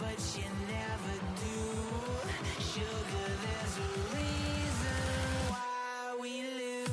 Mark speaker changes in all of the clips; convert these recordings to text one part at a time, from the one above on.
Speaker 1: but you never do. Sugar, there's a reason why we lose.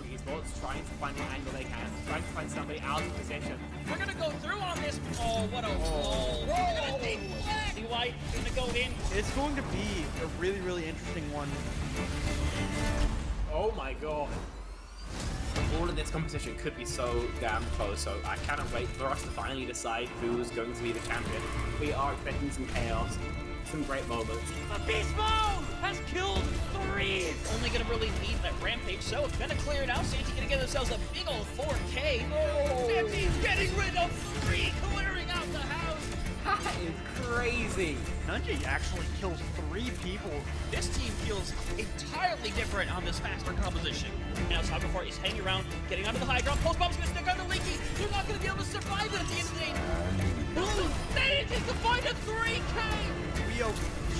Speaker 2: Esports trying to find the angle they can, trying to find somebody out of position.
Speaker 3: We're going to go through on this. Oh, what a wall. We're going to take black. See White going to go in.
Speaker 4: It's going to be a really, really interesting one.
Speaker 2: Oh my god. all of this competition could be so damn close, so I cannot wait for us to finally decide who's going to be the champion. We are expecting some chaos, some great moments.
Speaker 3: Beast Mode has killed 3. Only gonna really need that rampage, so it's gonna clear it out. Santi gonna get themselves a big old 4K. Oh, Santi's getting rid of 3, clearing out the house.
Speaker 2: That is crazy.
Speaker 4: Nunji actually kills 3 people.
Speaker 3: This team feels entirely different on this faster composition. Now Saga is hanging around, getting onto the high ground. Post bomb's gonna stick on the Leaky. They're not gonna be able to survive it at the end of the day. Manages to find a 3K.
Speaker 4: Rio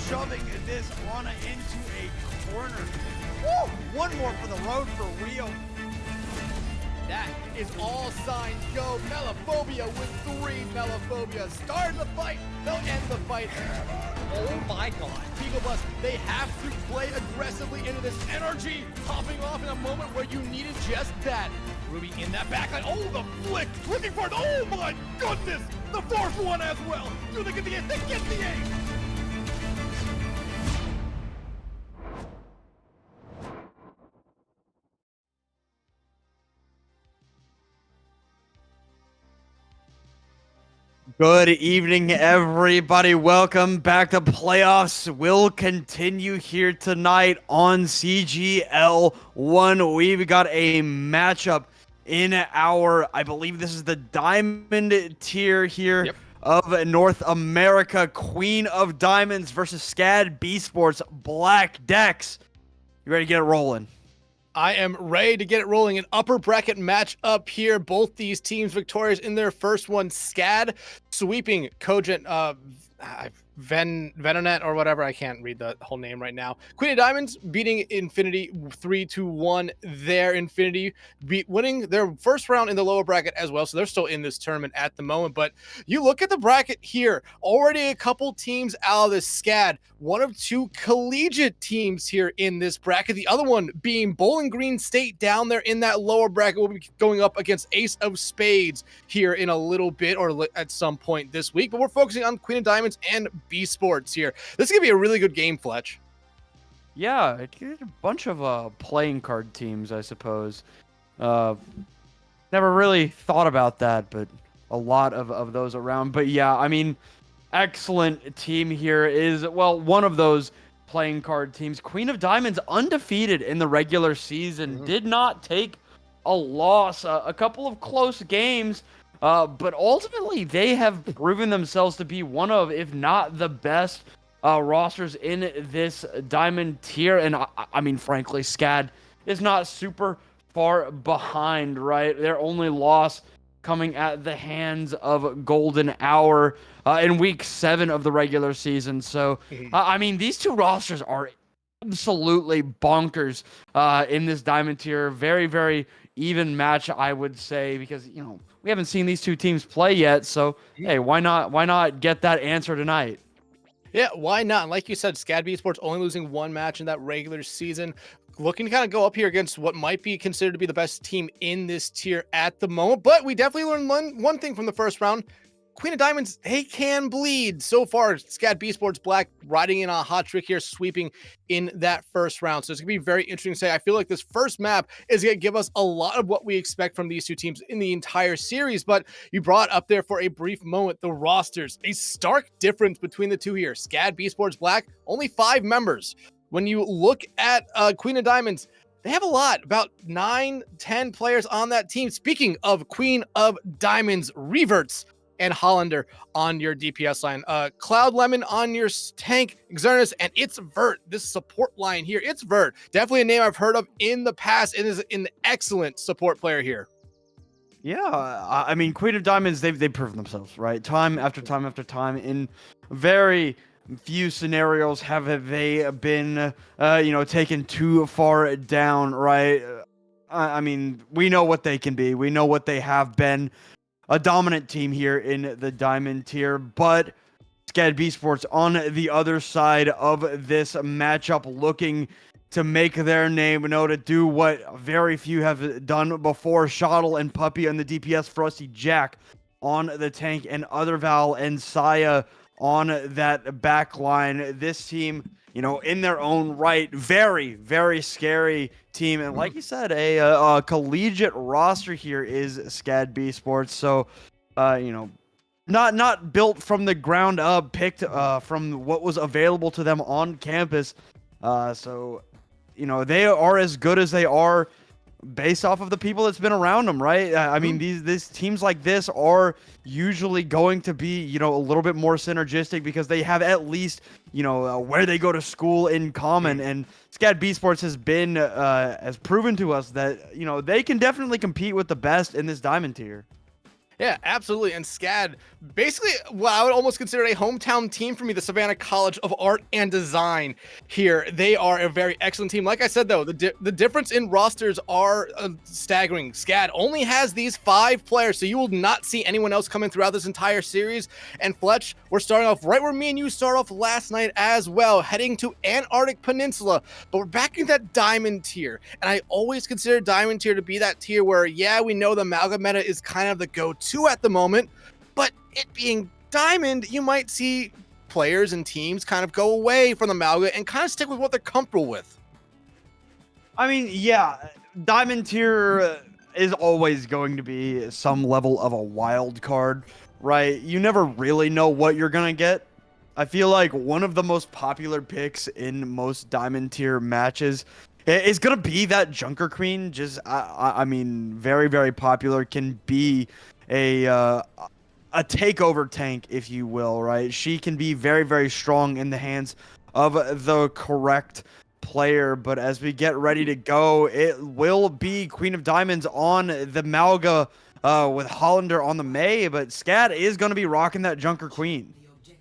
Speaker 4: shoving this Ana into a corner. Woo! One more for the road for Rio.
Speaker 5: That is all signs go. Melophobia with 3 Melophobia. Start the fight. They'll end the fight. Oh my god. Beagle Bus, they have to play aggressively into this energy. Popping off in a moment where you needed just that. Ruby in that backline. Oh, the flick. Looking for it. Oh my goodness. The 4th one as well. Do they get the ace? They get the ace.
Speaker 6: Good evening, everybody. Welcome back to playoffs. Will continue here tonight on CGL 1. We've got a matchup in our, I believe this is the Diamond tier here of North America. Queen of Diamonds versus SCAD Beesports Black Dex. You ready to get it rolling?
Speaker 5: I am ready to get it rolling. An upper bracket match up here. Both these teams victorious in their first one. SCAD sweeping Cogent, Venonet or whatever. I can't read the whole name right now. Queen of Diamonds beating Infinity 3-1 there. Infinity winning their first round in the lower bracket as well. So they're still in this tournament at the moment. But you look at the bracket here, already a couple teams out of the SCAD. One of 2 collegiate teams here in this bracket. The other one being Bowling Green State down there in that lower bracket. Will be going up against Ace of Spades here in a little bit or at some point this week. But we're focusing on Queen of Diamonds and Beesports here. This is going to be a really good game, Fletch.
Speaker 6: Yeah, it's a bunch of playing card teams, I suppose. Never really thought about that, but a lot of those around. But yeah, I mean, excellent team here is, well, one of those playing card teams. Queen of Diamonds undefeated in the regular season. Did not take a loss. A couple of close games. But ultimately, they have proven themselves to be one of, if not the best rosters in this Diamond tier. And I mean, frankly, SCAD is not super far behind, right? Their only loss coming at the hands of Golden Hour in week 7 of the regular season. So, I mean, these 2 rosters are absolutely bonkers in this Diamond tier. Very, very even match, I would say, because, you know, we haven't seen these 2 teams play yet, so hey, why not get that answer tonight?
Speaker 5: Yeah, why not? And like you said, SCAD Beesports only losing 1 match in that regular season. Looking to kind of go up here against what might be considered to be the best team in this tier at the moment. But we definitely learned one thing from the first round. Queen of Diamonds, they can bleed. So far, SCAD Beesports Black riding in on a hot trick here, sweeping in that first round. So it's going to be very interesting to say. I feel like this first map is going to give us a lot of what we expect from these 2 teams in the entire series. But you brought up there for a brief moment the rosters. A stark difference between the 2 here. SCAD Beesports Black, only 5 members. When you look at Queen of Diamonds, they have a lot, about 9-10 players on that team. Speaking of Queen of Diamonds, Reverts and Hollander on your DPS line. Cloud Lemon on your tank, Xerneas, and it's Vert. This support line here, it's Vert. Definitely a name I've heard of in the past. It is an excellent support player here.
Speaker 6: Yeah, I mean, Queen of Diamonds, they've proven themselves, right? Time after time after time. In very few scenarios have they been, taken too far down, right? I mean, we know what they can be. We know what they have been. A dominant team here in the Diamond tier, but SCAD Beesports on the other side of this matchup looking to make their name, to do what very few have done before. Shottle and Puppy on the DPS, Frosty Jack on the tank, and Otherval and Saya on that back line. This team, you know, in their own right, very, very scary team. And like you said, a collegiate roster here is SCAD Beesports. So, you know, not built from the ground up, picked from what was available to them on campus. So, you know, they are as good as they are based off of the people that's been around them, right? I mean, these teams like this are usually going to be, you know, a little bit more synergistic because they have at least, you know, where they go to school in common. And SCAD Beesports has proven to us that, you know, they can definitely compete with the best in this diamond tier.
Speaker 5: Yeah, absolutely. And SCAD, basically what I would almost consider a hometown team for me, the Savannah College of Art and Design here. They are a very excellent team. Like I said, though, the difference in rosters are staggering. SCAD only has these 5 players, so you will not see anyone else coming throughout this entire series. And Fletch, we're starting off right where me and you started off last night as well, heading to Antarctic Peninsula. But we're back in that diamond tier. And I always consider diamond tier to be that tier where, yeah, we know the Amalgam meta is kind of the go-to at the moment, but it being diamond, you might see players and teams kind of go away from the Malga and kind of stick with what they're comfortable with.
Speaker 6: I mean, yeah, diamond tier is always going to be some level of a wild card, right? You never really know what you're gonna get. I feel like one of the most popular picks in most diamond tier matches is gonna be that Junker Queen. Just, I mean, very, very popular. Can be a takeover tank, if you will, right? She can be very, very strong in the hands of the correct player. But as we get ready to go, it will be Queen of Diamonds on the Malga with Hollander on the May. But SCAD is going to be rocking that Junker Queen.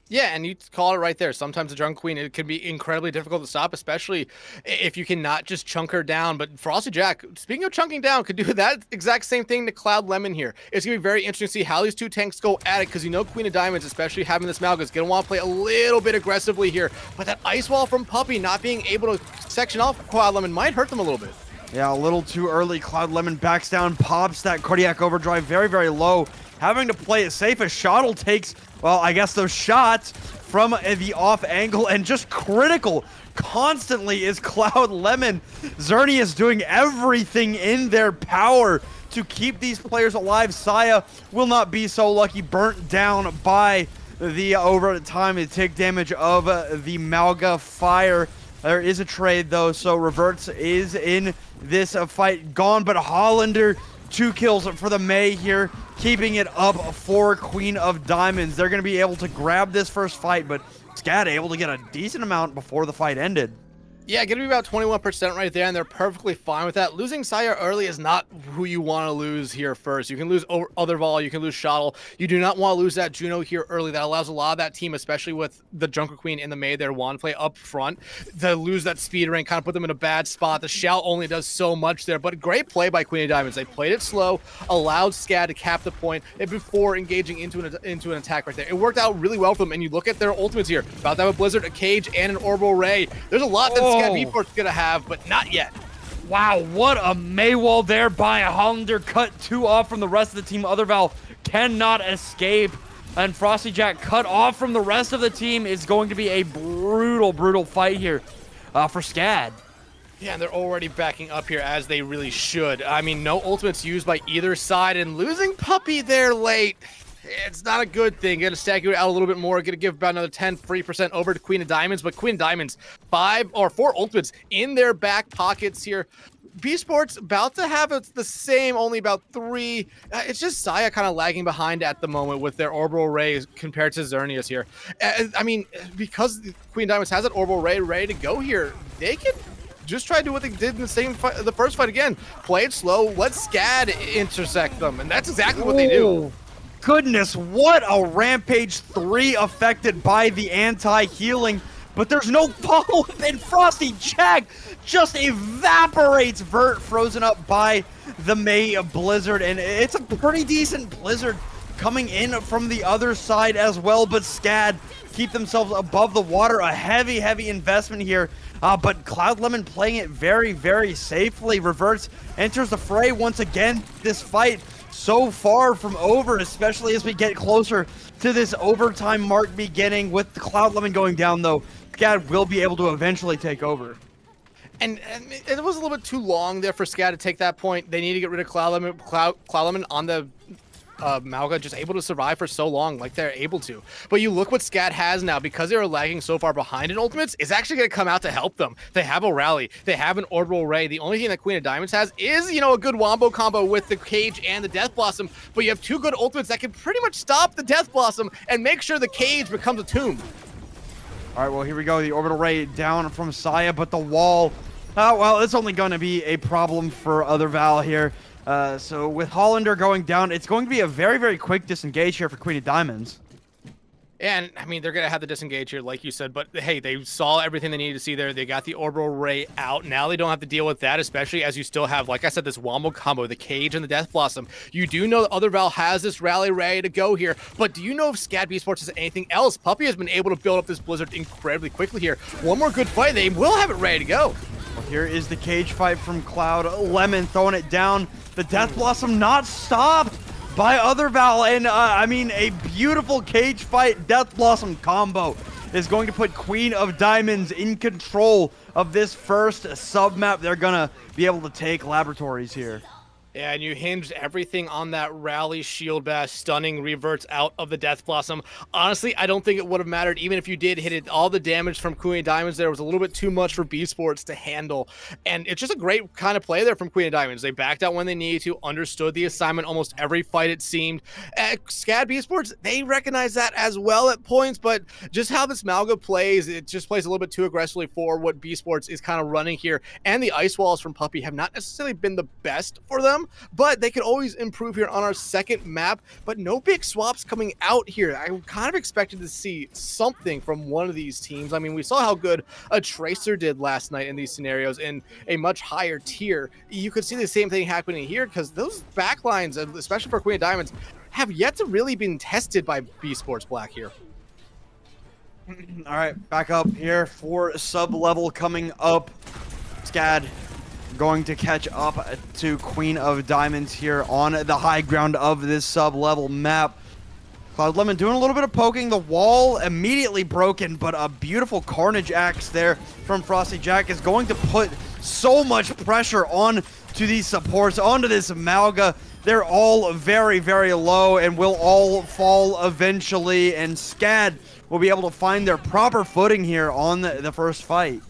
Speaker 5: Yeah, and you call it right there. Sometimes the Junker Queen, it can be incredibly difficult to stop, especially if you cannot just chunk her down. But Frosty Jack, speaking of chunking down, could do that exact same thing to Cloud Lemon here. It's going to be very interesting to see how these two tanks go at it, because you know Queen of Diamonds, especially having this Malga, is going to want to play a little bit aggressively here. But that Ice Wall from Puppy not being able to section off Cloud Lemon might hurt them a little bit.
Speaker 6: Yeah, a little too early. Cloud Lemon backs down, pops that Cardiac Overdrive very, very low. Having to play it safe as Shottle takes, well, I guess those shots from the off angle, and just critical constantly is Cloud Lemon. Xerneas doing everything in their power to keep these players alive. Saya will not be so lucky, burnt down by the overtime and take damage of the Malga fire. There is a trade though, so Reverts is in this fight gone, but Hollander 2 kills for the May here, keeping it up for Queen of Diamonds. They're going to be able to grab this first fight, but SCAD able to get a decent amount before the fight ended.
Speaker 5: Yeah, going to be about 21% right there, and they're perfectly fine with that. Losing Saya early is not who you want to lose here first. You can lose other Vol, you can lose Shottle. You do not want to lose that Juno here early. That allows a lot of that team, especially with the Junker Queen in the May, their wand play up front, to lose that speed ring, kind of put them in a bad spot. The Shout only does so much there, but great play by Queen of Diamonds. They played it slow, allowed SCAD to cap the point before engaging into an attack right there. It worked out really well for them, and you look at their ultimates here. About to have a Blizzard, a Cage, and an Orbital Ray. There's a lot that SCAD Beesports gonna have, but not yet.
Speaker 6: Wow, what a Maywall there by Hollander. Cut 2 off from the rest of the team. Otherval cannot escape. And Frosty Jack cut off from the rest of the team. Is going to be a brutal, brutal fight here for SCAD.
Speaker 5: Yeah, and they're already backing up here, as they really should. I mean, no ultimates used by either side, and losing Puppy there late, it's not a good thing. Gonna stack you out a little bit more. Gonna give about another 10 free % over to Queen of Diamonds, but Queen of Diamonds 4 ultimates in their back pockets here. Beesports about to have the same, only about 3. It's just Saya kind of lagging behind at the moment with their Orbital Ray compared to Xerneas here. I mean, because Queen of Diamonds has that Orbital Ray ready to go here, they can just try to do what they did in the same fight, the first fight again. Play it slow, let SCAD intersect them, and that's exactly what they do.
Speaker 6: Goodness, what a Rampage 3 affected by the anti-healing, but there's no follow-up, and Frosty Jack just evaporates Vert, frozen up by the May Blizzard, and it's a pretty decent Blizzard coming in from the other side as well, but SCAD keep themselves above the water. A heavy, heavy investment here, but Cloud Lemon playing it very, very safely. Reverts, enters the fray once again. This fight so far from over, especially as we get closer to this overtime mark beginning. With the Cloud Lemon going down, though, SCAD will be able to eventually take over.
Speaker 5: And it was a little bit too long there for SCAD to take that point. They need to get rid of Cloud Lemon on the Malga, just able to survive for so long like they're able to. But you look what SCAD has now, because they were lagging so far behind in ultimates, it's actually going to come out to help them. They have a rally, they have an orbital ray. The only thing that Queen of Diamonds has is, you know, a good wombo combo with the Cage and the Death Blossom, but you have two good ultimates that can pretty much stop the Death Blossom and make sure the Cage becomes a tomb.
Speaker 6: All right, well, here we go. The orbital ray down from Saya, but the wall, well, it's only going to be a problem for Other Val here. So with Hollander going down, it's going to be a very, very quick disengage here for Queen of Diamonds.
Speaker 5: And, I mean, they're going to have the disengage here, like you said, but hey, they saw everything they needed to see there. They got the orbital ray out. Now they don't have to deal with that, especially as you still have, like I said, this wombo combo, the Cage and the Death Blossom. You do know that Other Val has this rally ready to go here, but do you know if SCAD Beesports has anything else? Puppey has been able to build up this Blizzard incredibly quickly here. One more good fight, they will have it ready to go.
Speaker 6: Well, here is the Cage fight from Cloud Lemon, throwing it down. The Death Blossom not stopped by Other Val, and I mean, a beautiful Cage fight Death Blossom combo is going to put Queen of Diamonds in control of this first sub-map. They're gonna be able to take Laboratories here.
Speaker 5: Yeah, and you hinged everything on that rally shield bash, stunning reverts out of the Death Blossom. Honestly, I don't think it would have mattered even if you did hit it. All the damage from Queen of Diamonds there was a little bit too much for Beesports to handle. And it's just a great kind of play there from Queen of Diamonds. They backed out when they needed to, understood the assignment almost every fight it seemed. SCAD Beesports, they recognize that as well at points, but just how this Malga plays, it just plays a little bit too aggressively for what Beesports is kind of running here. And the ice walls from Puppey have not necessarily been the best for them, but they could always improve here on our second map. But no big swaps coming out here. I kind of expected to see something from one of these teams. I mean, we saw how good a Tracer did last night in these scenarios in a much higher tier. You could see the same thing happening here, because those backlines, especially for Queen of Diamonds, have yet to really been tested by Beesports Black here.
Speaker 6: All right, back up here for sub-level coming up. SCAD going to catch up to Queen of Diamonds here on the high ground of this sub-level map. Cloud Lemon doing a little bit of poking. The wall immediately broken, but a beautiful Carnage Axe there from Frosty Jack is going to put so much pressure on to these supports, onto this Malga. They're all very, very low and will all fall eventually, and SCAD will be able to find their proper footing here on the first fight.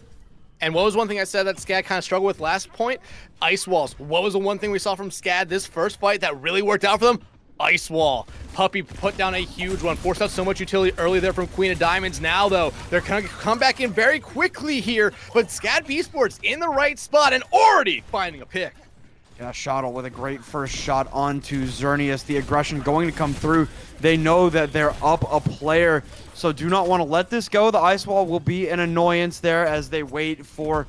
Speaker 5: And what was one thing I said that SCAD kind of struggled with last point? Ice walls. What was the one thing we saw from SCAD this first fight that really worked out for them? Ice wall. Puppey put down a huge one, forced out so much utility early there from Queen of Diamonds. Now, though, they're going to come back in very quickly here, but SCAD Beesports in the right spot and already finding a pick.
Speaker 6: Yeah, Shottle with a great first shot onto Xerneas. The aggression going to come through. They know that they're up a player, so do not want to let this go. The ice wall will be an annoyance there as they wait for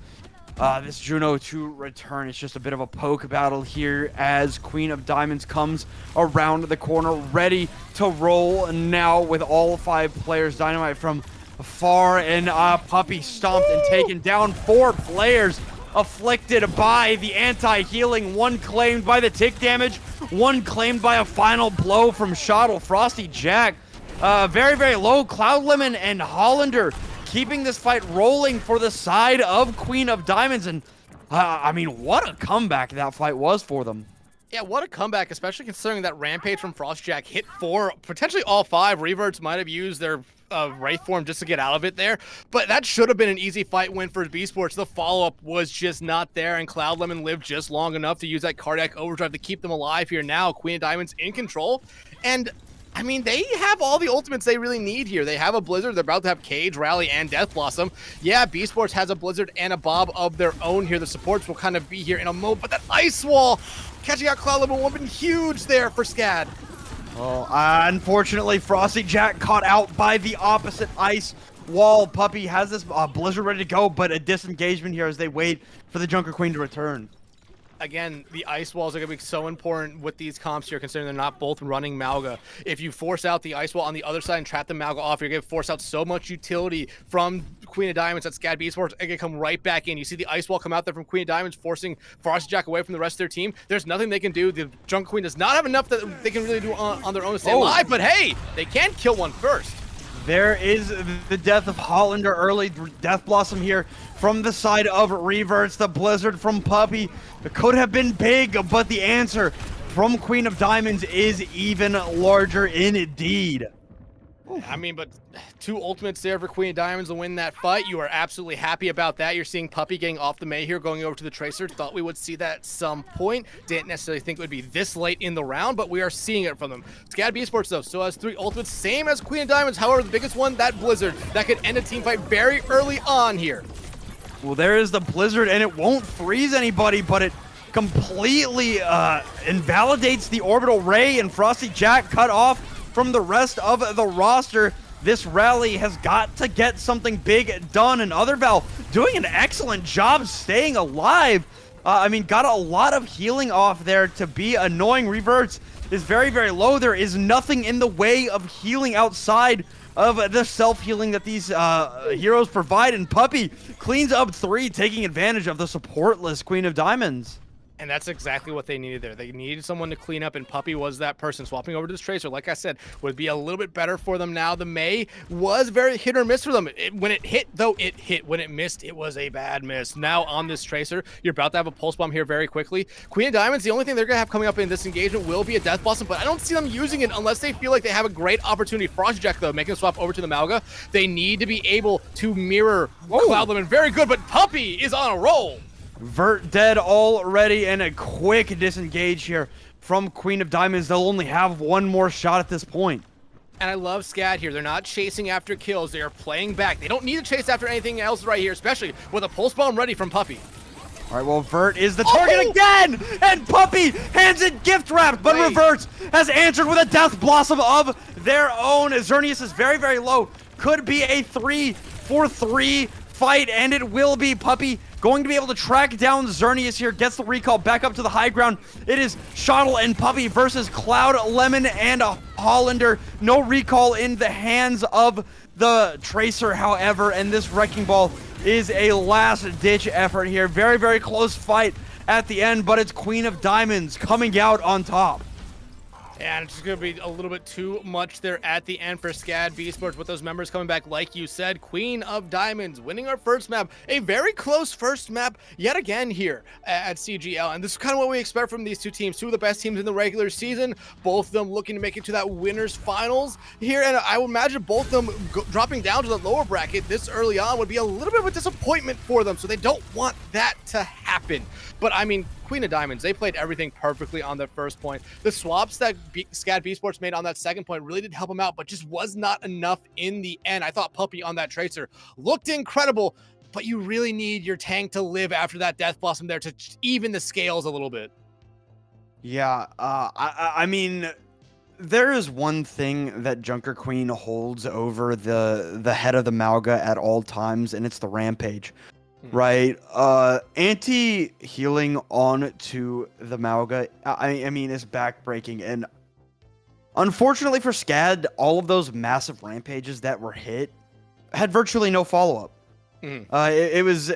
Speaker 6: this Juno to return. It's just a bit of a poke battle here as Queen of Diamonds comes around the corner, ready to roll now with all 5 players. Dynamite from afar, and Puppey stomped and taken down 4 players. Afflicted by the anti-healing, 1 claimed by the tick damage, 1 claimed by a final blow from Shottle. Frosty Jack, very, very low. Cloud Lemon and Hollander keeping this fight rolling for the side of Queen of Diamonds, and I mean, what a comeback that fight was for them.
Speaker 5: Yeah, what a comeback, especially considering that Rampage from Frost Jack hit 4, potentially all 5. Reverts might have used their Wraith form just to get out of it there, but that should have been an easy fight win for Beesports. The follow-up was just not there, and Cloud Lemon lived just long enough to use that cardiac overdrive to keep them alive here. Now Queen of Diamonds in control, and I mean, they have all the ultimates they really need here. They have a Blizzard, they're about to have Cage, Rally, and Death Blossom. Yeah, Beesports has a Blizzard and a Bob of their own here. The supports will kind of be here in a moment, but that ice wall catching out Cloud Lemon would have been huge there for SCAD.
Speaker 6: Well, unfortunately, Frosty Jack caught out by the opposite ice wall. Puppey has this Blizzard ready to go, but a disengagement here as they wait for the Junker Queen to return.
Speaker 5: Again, the ice walls are going to be so important with these comps here, considering they're not both running Malga. If you force out the ice wall on the other side and trap the Malga off, you're going to force out so much utility from Queen of Diamonds at SCAD Beesports and can come right back in. You see the ice wall come out there from Queen of Diamonds, forcing Frosty Jack away from the rest of their team. There's nothing they can do. The Jungle Queen does not have enough that they can really do on their own to stay alive, but hey, they can kill one first.
Speaker 4: There is the death of Hollander, early Death Blossom here from the side of Reverts. The Blizzard from Puppey. It could have been big, but the answer from Queen of Diamonds is even larger indeed.
Speaker 5: I mean, but 2 ultimates there for Queen of Diamonds to win that fight. You are absolutely happy about that. You're seeing Puppey getting off the Mei here, going over to the Tracer. Thought we would see that at some point. Didn't necessarily think it would be this late in the round, but we are seeing it from them. SCAD Beesports, though, still has 3 ultimates, same as Queen of Diamonds. However, the biggest one, that Blizzard, that could end a team fight very early on here.
Speaker 4: Well, there is the Blizzard, and it won't freeze anybody, but it completely invalidates the Orbital Ray, and Frosty Jack cut off from the rest of the roster. This rally has got to get something big done, and Otherval doing an excellent job staying alive. I mean, got a lot of healing off there to be annoying. Reverts is very, very low. There is nothing in the way of healing outside of the self-healing that these heroes provide, and Puppey cleans up 3, taking advantage of the supportless Queen of Diamonds.
Speaker 5: And that's exactly what they needed there. They needed someone to clean up, and Puppey was that person. Swapping over to this Tracer, like I said, would be a little bit better for them now. The Mei was very hit or miss for them. When it hit, though, it hit. When it missed, it was a bad miss. Now on this Tracer, you're about to have a Pulse Bomb here very quickly. Queen of Diamonds, the only thing they're going to have coming up in this engagement will be a Death Blossom, but I don't see them using it unless they feel like they have a great opportunity. Frosty Jack, though, making a swap over to the Malga. They need to be able to mirror Cloud Lemon. Very good, but Puppey is on a roll.
Speaker 4: Vert dead already, and a quick disengage here from Queen of Diamonds. They'll only have 1 more shot at this point.
Speaker 5: And I love SCAD here. They're not chasing after kills. They are playing back. They don't need to chase after anything else right here, especially with a Pulse Bomb ready from Puppey.
Speaker 4: All right, well, Vert is the target again, and Puppey hands it gift wrapped, but Reverts has answered with a Death Blossom of their own. Xerneas is very, very low. Could be a 3-for-3 fight, and it will be. Puppey going to be able to track down Xerneas here, gets the recall back up to the high ground. It is Shottle and Puppey versus Cloud Lemon and a Hollander. No recall in the hands of the Tracer, however, and this Wrecking Ball is a last-ditch effort here. Very, very close fight at the end, but it's Queen of Diamonds coming out on top.
Speaker 5: And it's just going to be a little bit too much there at the end for SCAD Beesports with those members coming back. Like you said, Queen of Diamonds winning our first map. A very close first map yet again here at CGL. And this is kind of what we expect from these 2 teams. 2 of the best teams in the regular season. Both of them looking to make it to that winners finals here. And I would imagine both of them dropping down to the lower bracket this early on would be a little bit of a disappointment for them. So they don't want that to happen. But I mean, Queen of Diamonds, they played everything perfectly on their first point. The swaps that SCAD Beesports made on that second point really did help them out, but just was not enough in the end. I thought Puppey on that Tracer looked incredible, but you really need your tank to live after that Death Blossom there to even the scales a little bit.
Speaker 4: Yeah, I mean, there is one thing that Junker Queen holds over the head of the Malga at all times, and it's the Rampage. Right, anti-healing on to the Malga, I mean, is backbreaking, and unfortunately for SCAD, all of those massive rampages that were hit had virtually no follow-up. It was,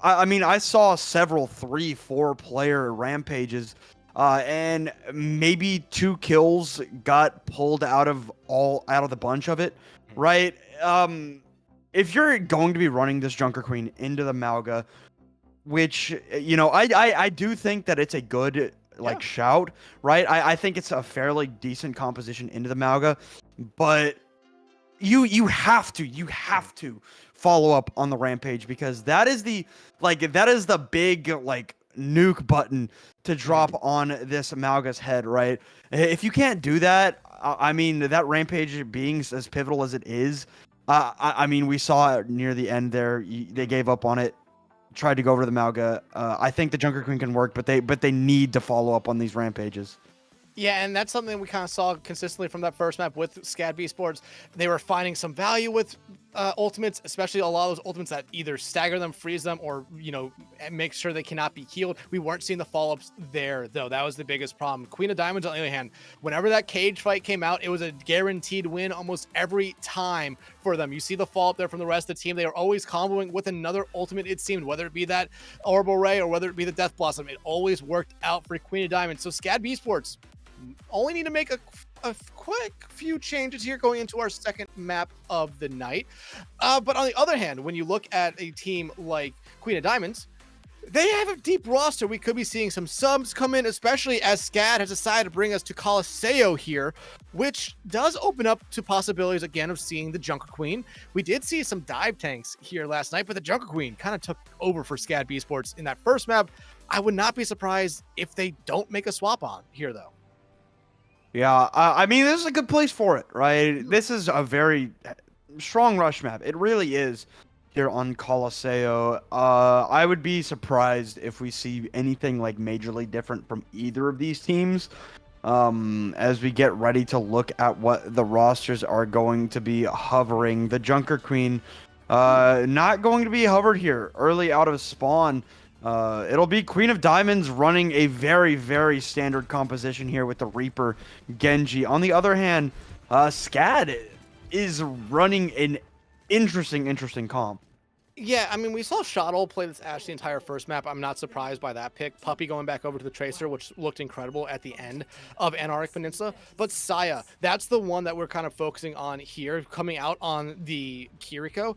Speaker 4: I mean, I saw several 3-4 player rampages, and maybe 2 kills got pulled out of the bunch of it, right? If you're going to be running this Junker Queen into the Malga, which, you know, I do think that it's a good, shout, right? I think it's a fairly decent composition into the Malga, but you have to follow up on the Rampage, because that is the big, nuke button to drop on this Malga's head, right? If you can't do that, I mean, that Rampage being as pivotal as it is, I mean, we saw it near the end there. They gave up on it, tried to go over to the Malga. I think the Junker Queen can work, but they need to follow up on these rampages.
Speaker 5: Yeah, and that's something we kind of saw consistently from that first map with SCAD Beesports. They were finding some value with ultimates, especially a lot of those ultimates that either stagger them, freeze them, or, make sure they cannot be healed. We weren't seeing the follow-ups there, though. That was the biggest problem. Queen of Diamonds, on the other hand, whenever that cage fight came out, it was a guaranteed win almost every time for them. You see the follow-up there from the rest of the team. They are always comboing with another ultimate, it seemed, whether it be that Orbital Ray or whether it be the Death Blossom. It always worked out for Queen of Diamonds. So SCAD Beesports only need to make a quick few changes here going into our second map of the night. But on the other hand, when you look at a team like Queen of Diamonds, they have a deep roster. We could be seeing some subs come in, especially as SCAD has decided to bring us to Colosseo here, which does open up to possibilities again of seeing the Junker Queen. We did see some dive tanks here last night, but the Junker Queen kind of took over for SCAD Beesports in that first map. I would not be surprised if they don't make a swap on here, though.
Speaker 4: Yeah, I mean, this is a good place for it, right? This is a very strong rush map. It really is here on Colosseo. I would be surprised if we see anything like majorly different from either of these teams as we get ready to look at what the rosters are going to be hovering. The Junker Queen not going to be hovered here early out of spawn. It'll be Queen of Diamonds running a very, very standard composition here with the Reaper Genji. On the other hand, SCAD is running an interesting comp.
Speaker 5: Yeah, I mean, we saw Shottle play this Ashe the entire first map. I'm not surprised by that pick. Puppey going back over to the Tracer, which looked incredible at the end of Antarctic Peninsula. But Saya, that's the one that we're kind of focusing on here, coming out on the Kiriko.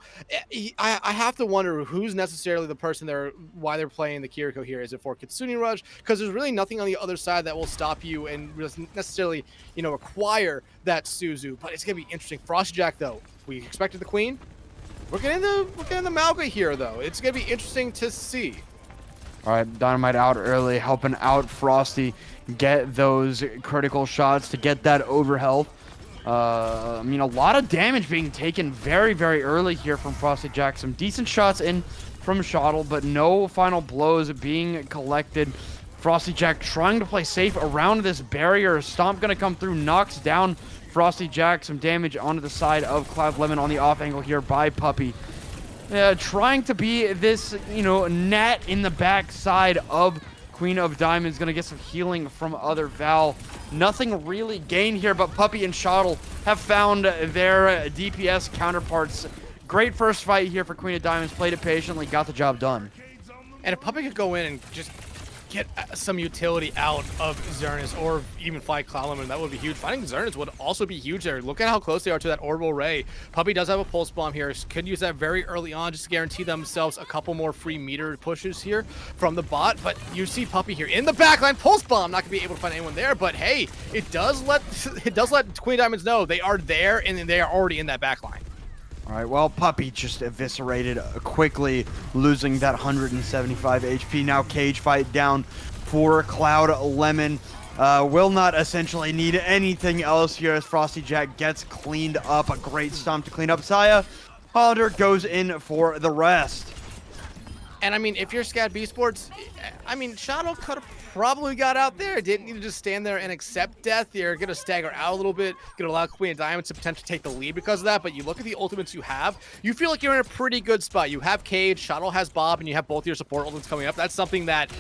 Speaker 5: I have to wonder who's necessarily the person there, why they're playing the Kiriko here. Is it for Kitsune Rush? Because there's really nothing on the other side that will stop you and necessarily, require that Suzu. But it's going to be interesting. Frostjack, though, we expected the Queen. We're getting the Malga here, though. It's going to be interesting to see.
Speaker 6: All right, Dynamite out early, helping out Frosty get those critical shots to get that overhealth. I mean, a lot of damage being taken very, very early here from Frosty Jack. Some decent shots in from Shottle, but no final blows being collected. Frosty Jack trying to play safe around this barrier. Stomp going to come through, knocks down Frosty Jack. Some damage onto the side of Cloud Lemon on the off angle here by Puppey. Trying to be this, net in the back side of Queen of Diamonds. Going to get some healing from other Val. Nothing really gained here, but Puppey and Shottle have found their DPS counterparts. Great first fight here for Queen of Diamonds. Played it patiently, got the job done.
Speaker 5: And if Puppey could go in and just get some utility out of Xerneas or even fight Cloud Lemon, that would be huge. Fighting Xerneas would also be huge there. Look at how close they are to that Orbital Ray. Puppey does have a Pulse Bomb here. Could use that very early on just to guarantee themselves a couple more free meter pushes here from the bot. But you see Puppey here in the backline. Pulse Bomb, not going to be able to find anyone there. But hey, it does let Queen Diamonds know they are there and they are already in that backline.
Speaker 4: All right, well, Puppey just eviscerated quickly, losing that 175 HP. Now cage fight down for Cloud Lemon. Will not essentially need anything else here as Frosty Jack gets cleaned up. A great stomp to clean up Saya. Hollander goes in for the rest.
Speaker 5: And I mean, if you're SCAD Beesports, I mean, Shadow could have probably got out there. Didn't need to just stand there and accept death. You're going to stagger out a little bit. Going to allow Queen of Diamonds to potentially take the lead because of that. But you look at the ultimates you have, you feel like you're in a pretty good spot. You have Cage, Shadow has Bob, and you have both your support ultimates coming up. That's something that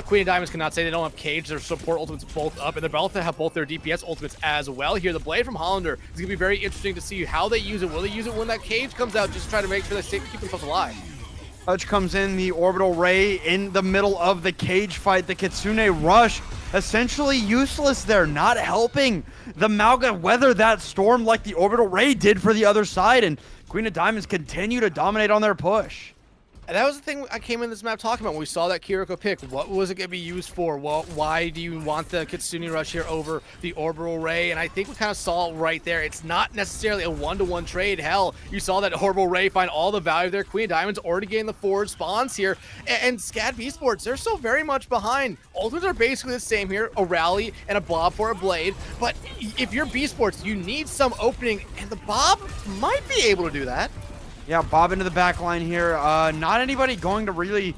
Speaker 5: Queen of Diamonds cannot say. They don't have Cage. Their support ultimates both up, and they're both to have both their DPS ultimates as well. Here, the Blade from Hollander is going to be very interesting to see how they use it. Will they use it when that Cage comes out? Just try to make sure they keep themselves alive.
Speaker 4: Touch comes in, the Orbital Ray in the middle of the cage fight. The Kitsune Rush essentially useless there, not helping the Malga weather that storm like the Orbital Ray did for the other side, and Queen of Diamonds continue to dominate on their push.
Speaker 5: And that was the thing I came in this map talking about when we saw that Kiriko pick. What was it going to be used for? Well, why do you want the Kitsune Rush here over the Orbital Ray? And I think we kind of saw right there, it's not necessarily a one-to-one trade. Hell, you saw that Orbital Ray find all the value there. Queen of Diamonds already getting the forward spawns here. And SCAD Beesports, they're still very much behind. Ultimates are basically the same here, a rally and a Bob for a Blade. But if you're Beesports, you need some opening, and the Bob might be able to do that.
Speaker 4: Yeah, Bob into the back line here. Not anybody going to really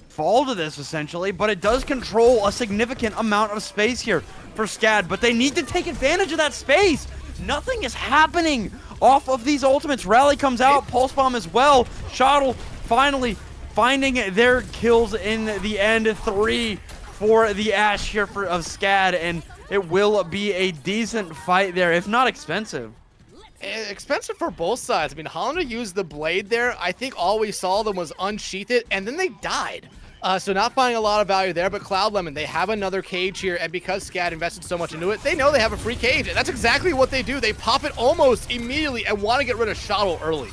Speaker 4: fall to this, essentially, but it does control a significant amount of space here for SCAD, but they need to take advantage of that space. Nothing is happening off of these ultimates. Rally comes out, Pulse Bomb as well. Shottle finally finding their kills in the end. 3 for the Ash here of SCAD, and it will be a decent fight there, if not expensive.
Speaker 5: Expensive for both sides. I mean, Hollander used the blade there. I think all we saw them was unsheath it, and then they died. So not finding a lot of value there, but Cloud Lemon, they have another cage here, and because SCAD invested so much into it, they know they have a free cage, and that's exactly what they do. They pop it almost immediately and want to get rid of Shottle early.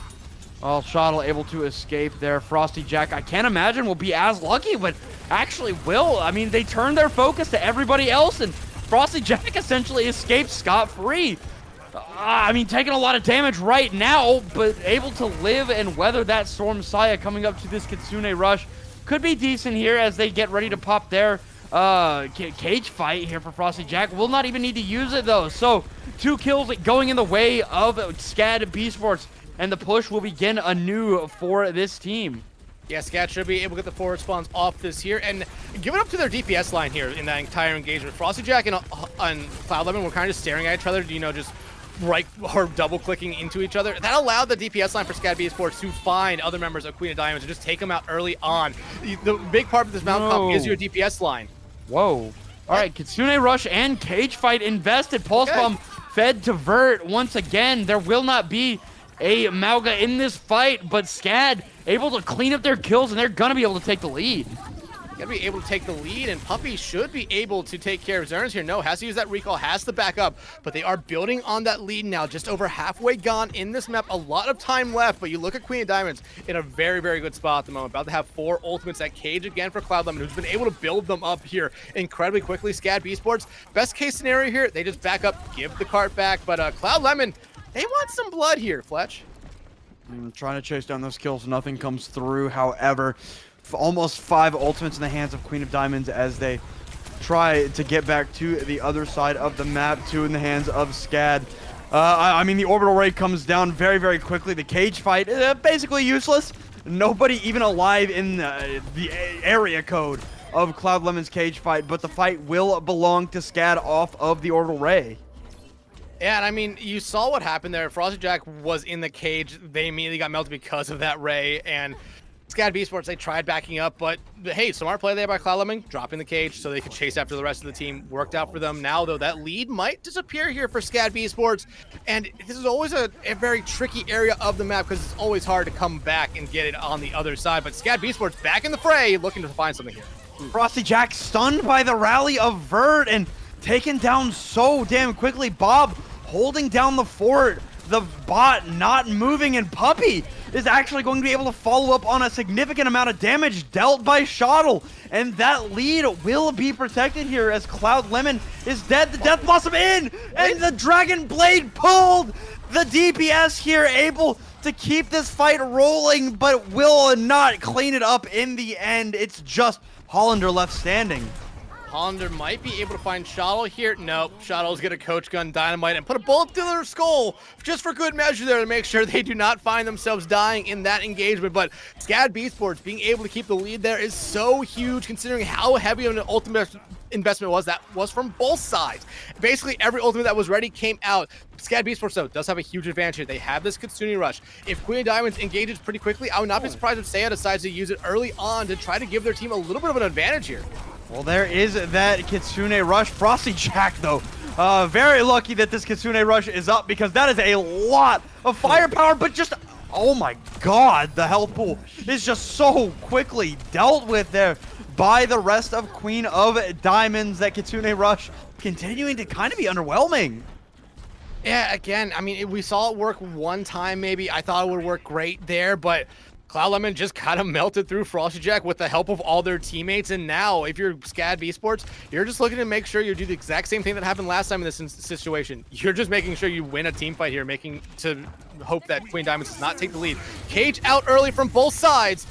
Speaker 6: Well, Shottle able to escape there. Frosty Jack, I can't imagine will be as lucky, but actually will. I mean, they turned their focus to everybody else, and Frosty Jack essentially escaped scot-free. I mean, taking a lot of damage right now, but able to live and weather that Storm Saya coming up to this Kitsune Rush. Could be decent here as they get ready to pop their cage fight here for Frosty Jack. Will not even need to use it, though. So, 2 kills going in the way of SCAD Beesports, and the push will begin anew for this team.
Speaker 5: Yeah, SCAD should be able to get the forward spawns off this here and give it up to their DPS line here in that entire engagement. Frosty Jack and Cloud Lemon were kind of just staring at each other, you know, just right or double clicking into each other. That allowed the DPS line for SCAD Beesports to find other members of Queen of Diamonds and just take them out early on. The big part of this mount comp is your DPS line.
Speaker 6: Whoa. All right, Kitsune Rush and cage fight invested. Pulse Bomb fed to Vert once again. There will not be a Mauga in this fight, but SCAD able to clean up their kills, and they're going to be able to take the lead.
Speaker 5: Gonna be able to take the lead, and Puppy should be able to take care of Zerns here. No, has to use that recall, has to back up, but they are building on that lead now. Just over halfway gone in this map, a lot of time left, but you look at Queen of Diamonds in a very, very good spot at the moment. About to have 4 ultimates at cage again for Cloud Lemon, who's been able to build them up here incredibly quickly. SCAD Beesports, best case scenario here, they just back up, give the cart back, but Cloud Lemon, they want some blood here, Fletch.
Speaker 4: Trying to chase down those kills, nothing comes through. However, almost 5 ultimates in the hands of Queen of Diamonds as they try to get back to the other side of the map. 2 in the hands of SCAD. I mean, the orbital ray comes down very, very quickly. The cage fight basically useless. Nobody even alive in the area code of Cloud Lemon's cage fight, but the fight will belong to SCAD off of the orbital ray.
Speaker 5: Yeah, and I mean, you saw what happened there. Frosty Jack was in the cage. They immediately got melted because of that ray, and SCAD Beesports, they tried backing up, but hey, smart play there by Cloud Lemon, dropping the cage so they could chase after the rest of the team. Worked out for them. Now, though, that lead might disappear here for SCAD Beesports, and this is always a very tricky area of the map because it's always hard to come back and get it on the other side, but SCAD Beesports back in the fray, looking to find something here.
Speaker 4: Frosty Jack stunned by the rally of Vert and taken down so damn quickly. Bob holding down the fort, the bot not moving, and Puppy is actually going to be able to follow up on a significant amount of damage dealt by Shottle, and that lead will be protected here as Cloud Lemon is dead. The Death Blossom in, and the Dragon Blade pulled. The DPS here able to keep this fight rolling, but will not clean it up in the end. It's just Hollander left standing.
Speaker 5: Hollander might be able to find Shottle here. Nope, Shottle's gonna coach gun Dynamite and put a bullet through their skull just for good measure there to make sure they do not find themselves dying in that engagement. But SCAD Beesports being able to keep the lead there is so huge considering how heavy of an ultimate investment was from both sides. Basically every ultimate that was ready came out. SCAD Beesports though does have a huge advantage here. They have this Kitsune Rush. If Queen of Diamonds engages pretty quickly, I would not be surprised if Seiya decides to use it early on to try to give their team a little bit of an advantage here.
Speaker 4: Well, there is that Kitsune Rush. Frosty Jack, though, very lucky that this Kitsune Rush is up because that is a lot of firepower, but just, oh my god, the health pool is just so quickly dealt with there by the rest of Queen of Diamonds. That Kitsune Rush continuing to kind of be underwhelming.
Speaker 5: Yeah, again, I mean, we saw it work one time maybe. I thought it would work great there, but Cloud Lemon just kind of melted through Frosty Jack with the help of all their teammates, and now if you're SCAD Beesports, you're just looking to make sure you do the exact same thing that happened last time in this situation. You're just making sure you win a team fight here, making to hope that Queen Diamonds does not take the lead. Cage out early from both sides.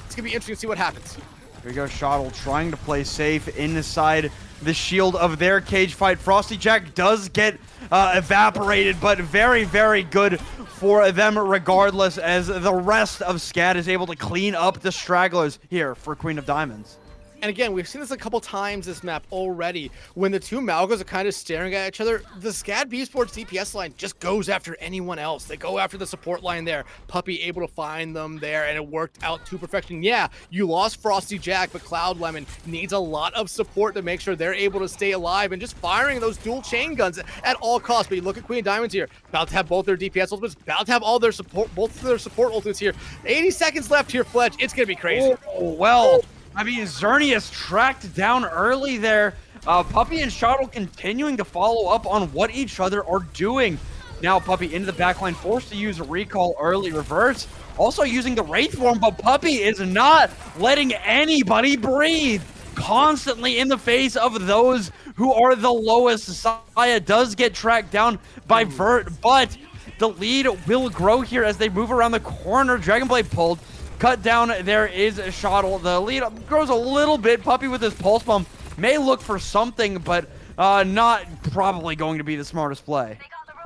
Speaker 5: It's gonna be interesting to see what happens.
Speaker 4: Here we go, Shottle trying to play safe inside the shield of their cage fight. Frosty Jack does get evaporated, but very, very good for them regardless, as the rest of SCAD is able to clean up the stragglers here for Queen of Diamonds.
Speaker 5: And again, we've seen this a couple times this map already. When the two Malgas are kind of staring at each other, the SCAD Beesports DPS line just goes after anyone else. They go after the support line there. Puppy able to find them there, and it worked out to perfection. Yeah, you lost Frosty Jack, but Cloud Lemon needs a lot of support to make sure they're able to stay alive and just firing those dual chain guns at all costs. But you look at Queen of Diamonds here, about to have both their DPS ultimates, about to have all their support, both of their support ultimates here. 80 seconds left here, Fletch. It's gonna be crazy.
Speaker 6: Oh, well, I mean, Xerneas tracked down early there. Puppy and Shottle continuing to follow up on what each other are doing. Now Puppy into the backline, forced to use a recall early reverse. Also using the Wraith form, but Puppy is not letting anybody breathe. Constantly in the face of those who are the lowest. Saya does get tracked down by Vert, but the lead will grow here as they move around the corner. Dragonblade pulled. Cut down, there is a Shottle. The lead grows a little bit. Puppy with his pulse bomb may look for something, but not probably going to be the smartest play.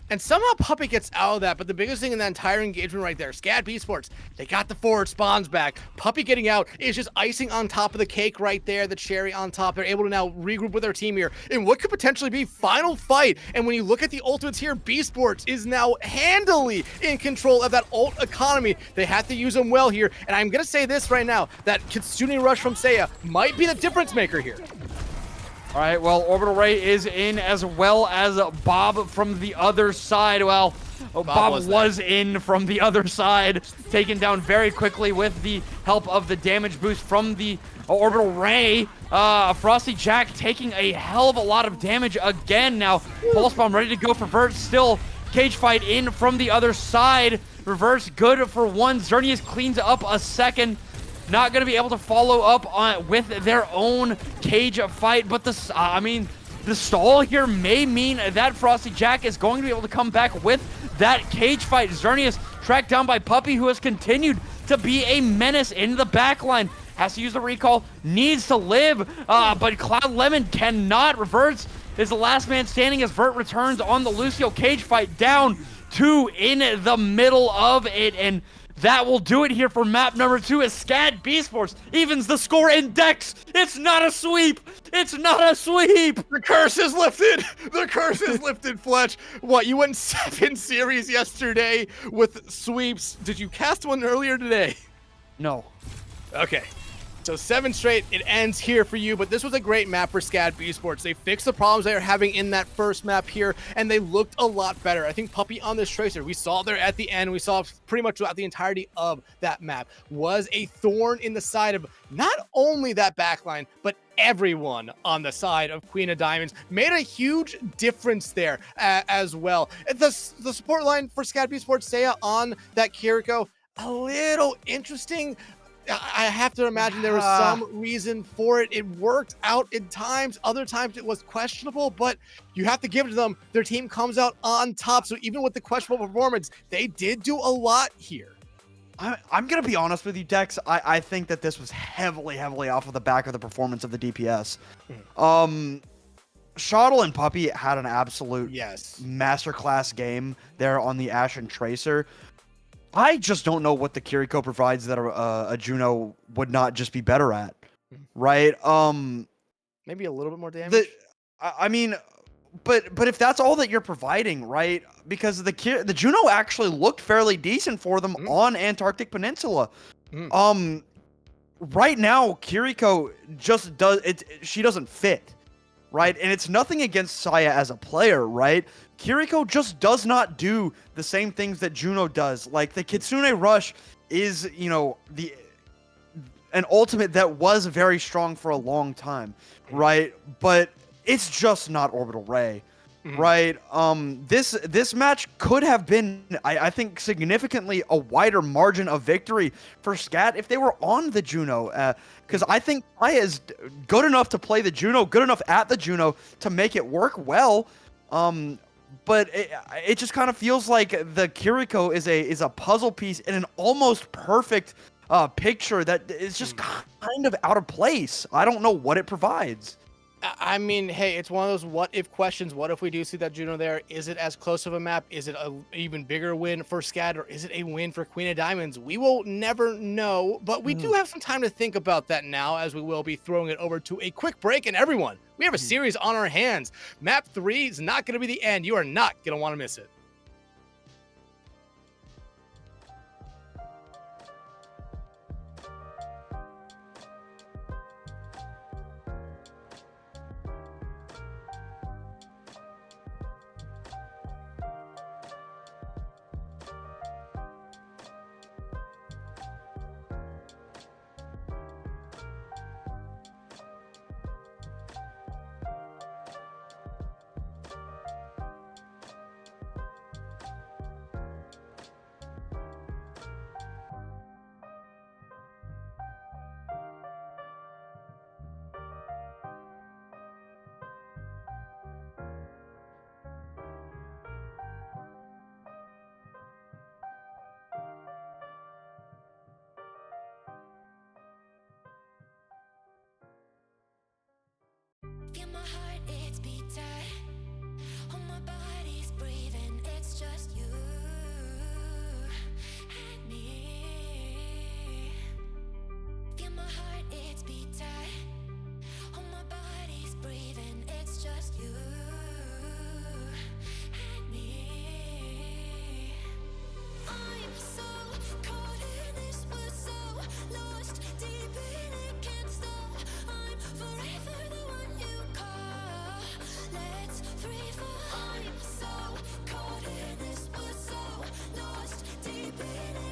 Speaker 5: And somehow Puppy gets out of that, but the biggest thing in that entire engagement right there, SCAD Beesports, they got the forward spawns back. Puppy getting out is just icing on top of the cake right there, the cherry on top. They're able to now regroup with their team here in what could potentially be final fight. And when you look at the ultimates here, Beesports is now handily in control of that ult economy. They have to use them well here. And I'm going to say this right now, that Kitsune Rush from Seiya might be the difference maker here.
Speaker 6: All right, well, Orbital Ray is in as well as Bob from the other side. Well, Bob was in from the other side, taken down very quickly with the help of the damage boost from the Orbital Ray. Frosty Jack taking a hell of a lot of damage again now. Pulse Bomb ready to go for Vert. Still cage fight in from the other side. Reverse good for one. Xerneas cleans up a second. Not going to be able to follow up on with their own cage fight, but the stall here may mean that Frosty Jack is going to be able to come back with that cage fight. Xerneas tracked down by Puppy, who has continued to be a menace in the backline. Has to use the recall, needs to live, but Cloud Lemon cannot. Reverse is the last man standing as Vert returns on the Lucio cage fight, down 2 in the middle of it, and that will do it here for map number 2 as SCAD Beesports evens the score index. It's not a sweep. It's not a sweep.
Speaker 5: The curse is lifted. The curse is lifted, Fletch. What, you went 7 series yesterday with sweeps. Did you cast one earlier today?
Speaker 6: No.
Speaker 5: Okay. So 7 straight, it ends here for you, but this was a great map for SCAD Beesports. They fixed the problems they were having in that first map here, and they looked a lot better. I think Puppy on this Tracer, we saw there at the end, we saw pretty much throughout the entirety of that map, was a thorn in the side of not only that backline, but everyone on the side of Queen of Diamonds. Made a huge difference there as well. The support line for SCAD Beesports, Seiya on that Kiriko, a little interesting. I have to imagine there was some reason for it. It worked out in times. Other times it was questionable, but you have to give it to them. Their team comes out on top. So even with the questionable performance, they did do a lot here.
Speaker 4: I'm going to be honest with you, Dex. I think that this was heavily off of the back of the performance of the DPS. Shottle and Puppy had an absolute masterclass game there on the Ashen Tracer. I just don't know what the Kiriko provides that a Juno would not just be better at, right?
Speaker 5: Maybe a little bit more damage.
Speaker 4: But if that's all that you're providing, right? Because the Juno actually looked fairly decent for them on Antarctic Peninsula. Right now, Kiriko just does it. She doesn't fit, right? And it's nothing against Saya as a player, right? Kiriko just does not do the same things that Juno does. Like the Kitsune Rush is, an ultimate that was very strong for a long time, right? But it's just not Orbital Ray, right? This match could have been, I think, significantly a wider margin of victory for SCAD if they were on the Juno, because I think Saya is good enough to play the Juno, good enough at the Juno to make it work well. But it just kind of feels like the Kiriko is a puzzle piece in an almost perfect picture that is just kind of out of place. I don't know what it provides.
Speaker 5: I mean, hey, it's one of those what if questions. What if we do see that Juno there? Is it as close of a map? Is it an even bigger win for SCAD, or is it a win for Queen of Diamonds? We will never know, but we do have some time to think about that now, as we will be throwing it over to a quick break. And everyone, we have a series on our hands. Map 3 is not going to be the end. You are not going to want to miss it.
Speaker 1: Feel my heart, it's beating. Oh, my body's breathing. It's just you and me. Feel my heart, it's beating. Oh, my body's breathing. It's just you and me. I'm so caught in this, we're so lost deep in it, can't stop. I'm forever the one you call. Let's free fall. I'm so caught in this, we're so lost deep in it.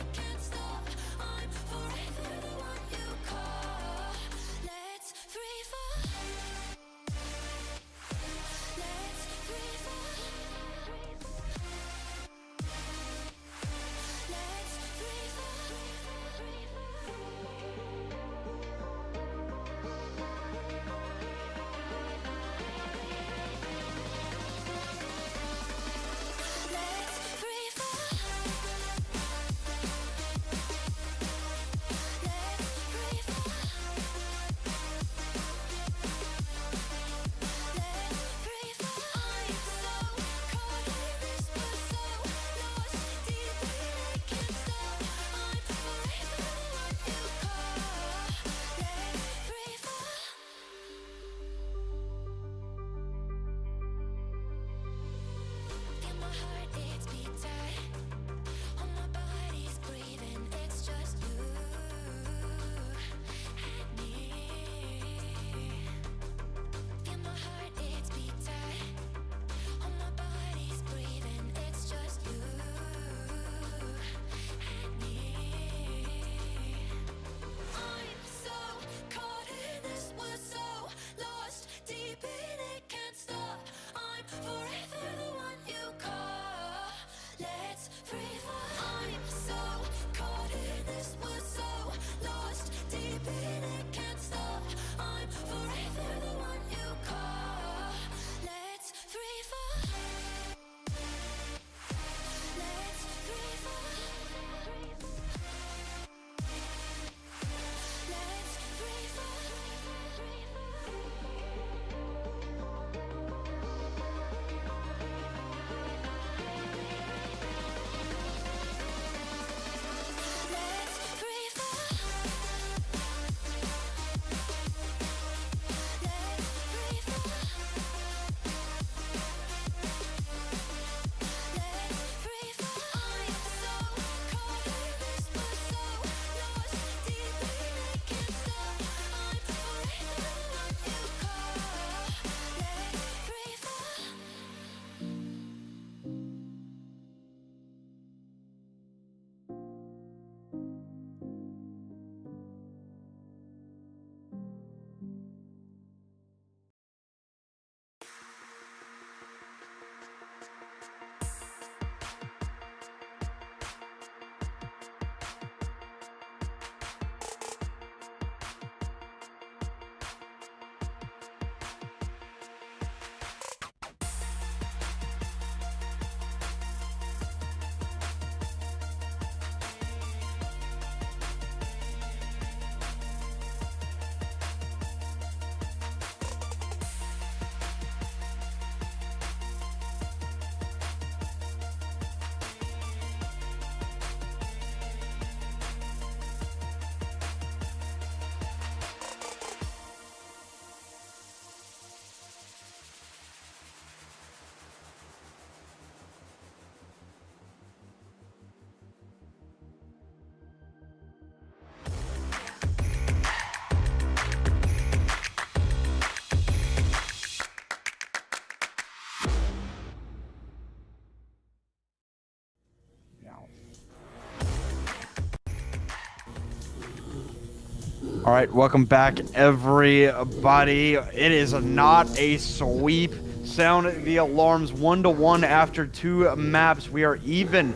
Speaker 4: All right, welcome back, everybody. It is not a sweep. Sound the alarms 1-1 after 2 maps. We are even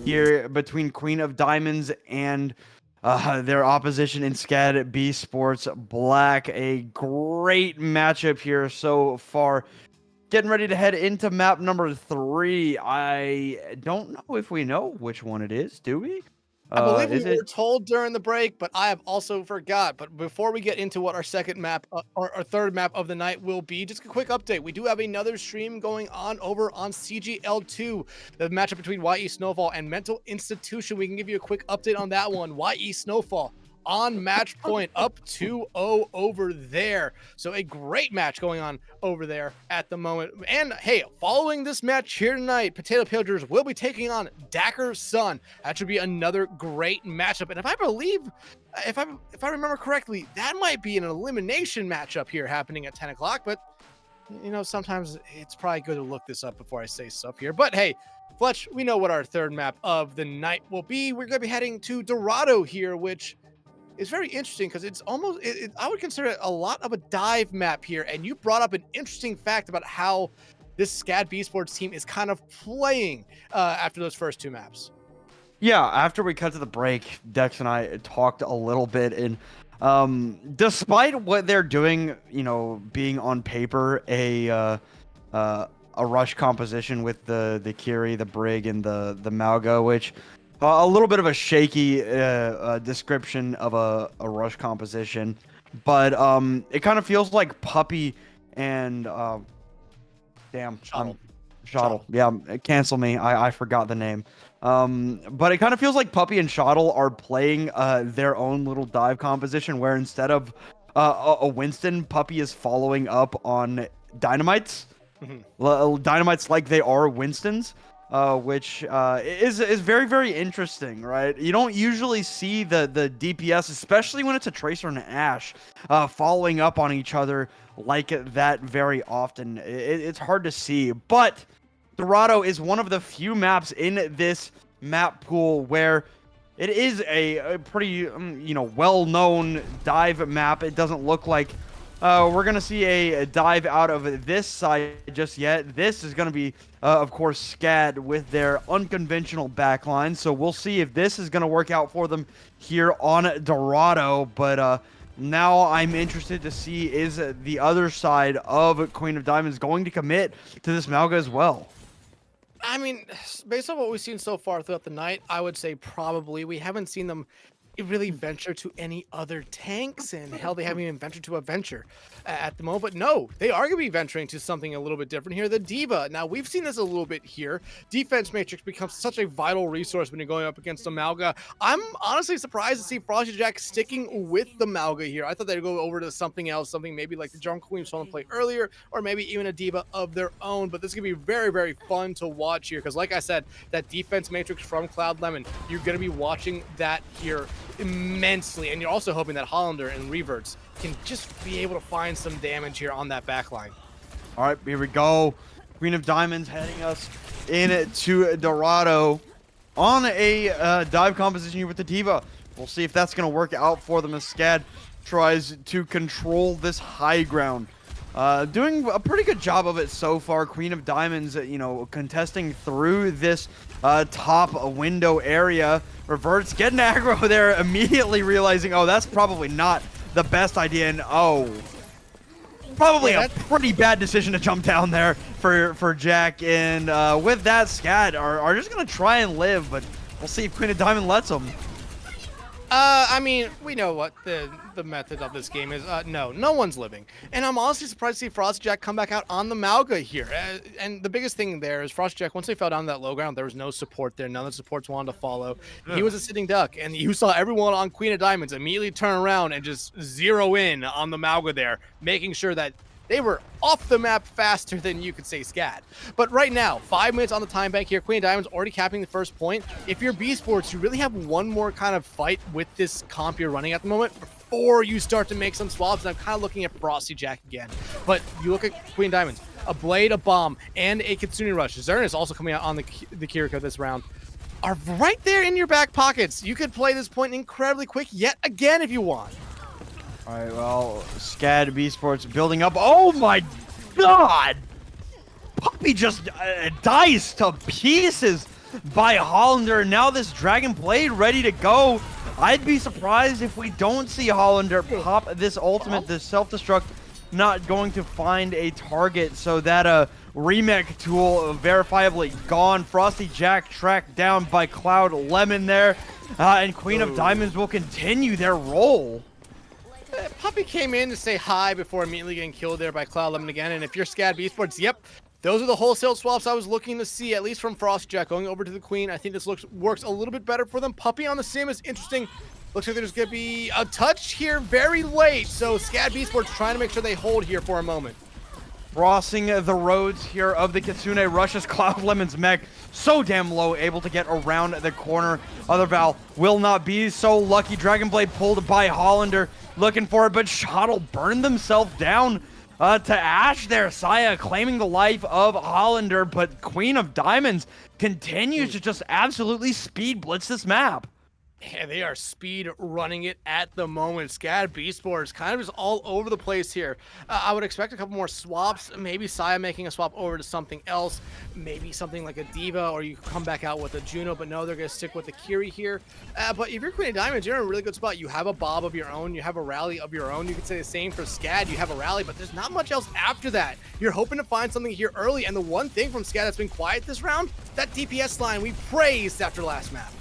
Speaker 4: here between Queen of Diamonds and their opposition in SCAD Beesports Black. A great matchup here so far. Getting ready to head into map number 3. I don't know if we know which one it is, do we?
Speaker 5: I believe we
Speaker 4: Is it?
Speaker 5: were told during the break, but I have also forgot. But before we get into what our second map, or our third map of the night will be, just a quick update. We do have another stream going on over on CGL2, the matchup between YE Snowfall and Mental Institution. We can give you a quick update on that one. YE Snowfall on match point, up 2-0 over there. So a great match going on over there at the moment. And hey, following this match here tonight, Potato Pillagers will be taking on Dacker Sun. That should be another great matchup. And if I remember correctly, that might be an elimination matchup here happening at 10 o'clock. But you know, sometimes it's probably good to look this up before I say stuff here. But hey, Fletch, we know what our third map of the night will be. We're going to be heading to Dorado here, which is very interesting because it's almost, I would consider it a lot of a dive map here. And you brought up an interesting fact about how this SCAD Beesports team is kind of playing after those first 2 maps.
Speaker 4: Yeah, after we cut to the break, Dex and I talked a little bit, and despite what they're doing, you know, being on paper a rush composition with the Kiri, the Brig, and the Malga, which a little bit of a shaky description of a rush composition, but it kind of feels like Puppy and Shottle. Yeah, cancel me. I forgot the name. But it kind of feels like Puppy and Shottle are playing their own little dive composition, where instead of a Winston, Puppy is following up on Dynamites. Dynamites like they are Winstons. Which is very, very interesting, right? You don't usually see the DPS, especially when it's a Tracer and an Ashe, following up on each other like that very often. It's hard to see, but Dorado is one of the few maps in this map pool where it is a pretty, well-known dive map. It doesn't look like we're going to see a dive out of this side just yet. This is going to be, of course, SCAD with their unconventional backline. So we'll see if this is going to work out for them here on Dorado. But now I'm interested to see, is the other side of Queen of Diamonds going to commit to this Malga as well?
Speaker 5: I mean, based on what we've seen so far throughout the night, I would say probably. We haven't seen them really venture to any other tanks, and hell, they haven't even ventured to a venture at the moment. But no, they are going to be venturing to something a little bit different here, the Diva. Now, we've seen this a little bit here. Defense Matrix becomes such a vital resource when you're going up against a Malga. I'm honestly surprised to see Frosty Jack sticking with the Malga here. I thought they'd go over to something else, something maybe like the Jungle Queen we saw them play earlier, or maybe even a Diva of their own. But this is going to be very, very fun to watch here, because like I said, that Defense Matrix from Cloud Lemon, you're going to be watching that here immensely, and you're also hoping that Hollander and Reverts can just be able to find some damage here on that backline.
Speaker 4: All right, here we go. Queen of Diamonds heading us into Dorado on a dive composition here with the Diva. We'll see if that's going to work out for them as SCAD tries to control this high ground. Doing a pretty good job of it so far. Queen of Diamonds, contesting through this top window area. Reverts, getting aggro there, immediately realizing, oh, that's probably not the best idea, and probably a pretty bad decision to jump down there for Jack. And with that, SCAD are just going to try and live, but we'll see if Queen of Diamond lets them.
Speaker 5: I mean, we know what the method of this game is. No one's living. And I'm honestly surprised to see Frosty Jack come back out on the Malga here. And the biggest thing there is Frosty Jack, once they fell down that low ground, there was no support there. None of the supports wanted to follow. He was a sitting duck. And you saw everyone on Queen of Diamonds immediately turn around and just zero in on the Malga there, making sure that they were off the map faster than you could say SCAD. But right now, 5 minutes on the time bank here. Queen of Diamonds already capping the first point. If you're Beesports, you really have one more kind of fight with this comp you're running at the moment before you start to make some swaps. And I'm kind of looking at Frosty Jack again. But you look at Queen of Diamonds, a Blade, a Bomb, and a Kitsune Rush. Zern is also coming out on the Kiriko this round. Are right there in your back pockets. You could play this point incredibly quick yet again if you want.
Speaker 4: All right, well, SCAD Beesports building up. Oh my god! Puppy just diced to pieces by Hollander. Now this Dragon Blade ready to go. I'd be surprised if we don't see Hollander pop this ultimate, this self-destruct, not going to find a target. So that remake tool verifiably gone. Frosty Jack tracked down by Cloud Lemon there. And Queen of Diamonds will continue their roll.
Speaker 5: Puppy came in to say hi before immediately getting killed there by Cloud Lemon again. And if you're SCAD Beesports, yep, those are the wholesale swaps I was looking to see, at least from Frost Jack going over to the Queen. I think this works a little bit better for them. Puppy on the sim is interesting. Looks like there's going to be a touch here very late. So SCAD Beesports trying to make sure they hold here for a moment.
Speaker 4: Crossing the roads here of the Kitsune rushes Cloud Lemon's mech so damn low, able to get around the corner. Other Val will not be so lucky. Dragon Blade pulled by Hollander, looking for it, but Shottle burned themselves down to ash there. Saya claiming the life of Hollander, but Queen of Diamonds continues to just absolutely speed blitz this map.
Speaker 5: Yeah, they are speed running it at the moment. SCAD Beesports kind of is all over the place here. I would expect a couple more swaps. Maybe Saya making a swap over to something else. Maybe something like a Diva, or you come back out with a Juno, but no, they're going to stick with the Kiri here. But if you're Queen of Diamonds, you're in a really good spot. You have a Bob of your own. You have a Rally of your own. You could say the same for SCAD. You have a Rally, but there's not much else after that. You're hoping to find something here early, and the one thing from SCAD that's been quiet this round, that DPS line we praised after last map.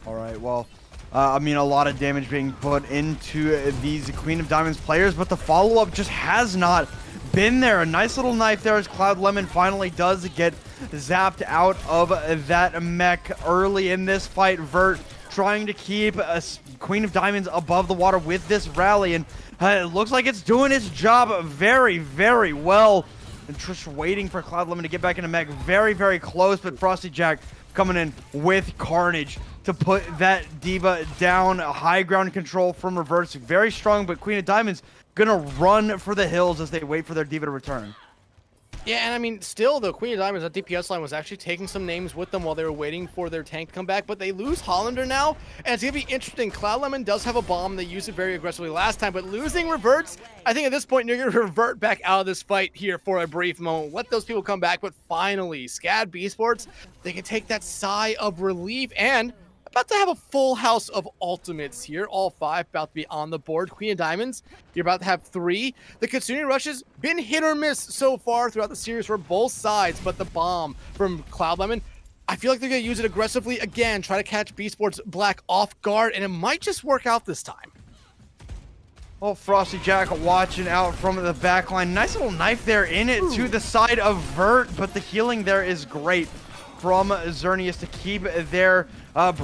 Speaker 4: All right, well, I mean, a lot of damage being put into these Queen of Diamonds players, but the follow-up just has not been there. A nice little knife there as Cloud Lemon finally does get zapped out of that mech early in this fight. Vert trying to keep Queen of Diamonds above the water with this rally, and it looks like it's doing its job very, very well. And Trish waiting for Cloud Lemon to get back into mech. Very, very close, but Frosty Jack coming in with Carnage to put that Diva down. A high ground control from Reverse. Very strong, but Queen of Diamonds gonna run for the hills as they wait for their Diva to return.
Speaker 5: Yeah, and I mean, still, the Queen of Diamonds, that DPS line was actually taking some names with them while they were waiting for their tank to come back, but they lose Hollander now, and it's going to be interesting. Cloud Lemon does have a bomb. They used it very aggressively last time, but losing Reverts, I think at this point, you're going to revert back out of this fight here for a brief moment. Let those people come back, but finally, SCAD Beesports, they can take that sigh of relief, and about to have a full house of ultimates here. All 5 about to be on the board. Queen of Diamonds, you're about to have 3. The Kitsune Rush has been hit or miss so far throughout the series for both sides, but the bomb from Cloud Lemon, I feel like they're going to use it aggressively again, try to catch Beesports Black off guard, and it might just work out this time.
Speaker 4: Oh, Frosty Jack watching out from the back line. Nice little knife there in it to the side of Vert, but the healing there is great from Xerneas to keep their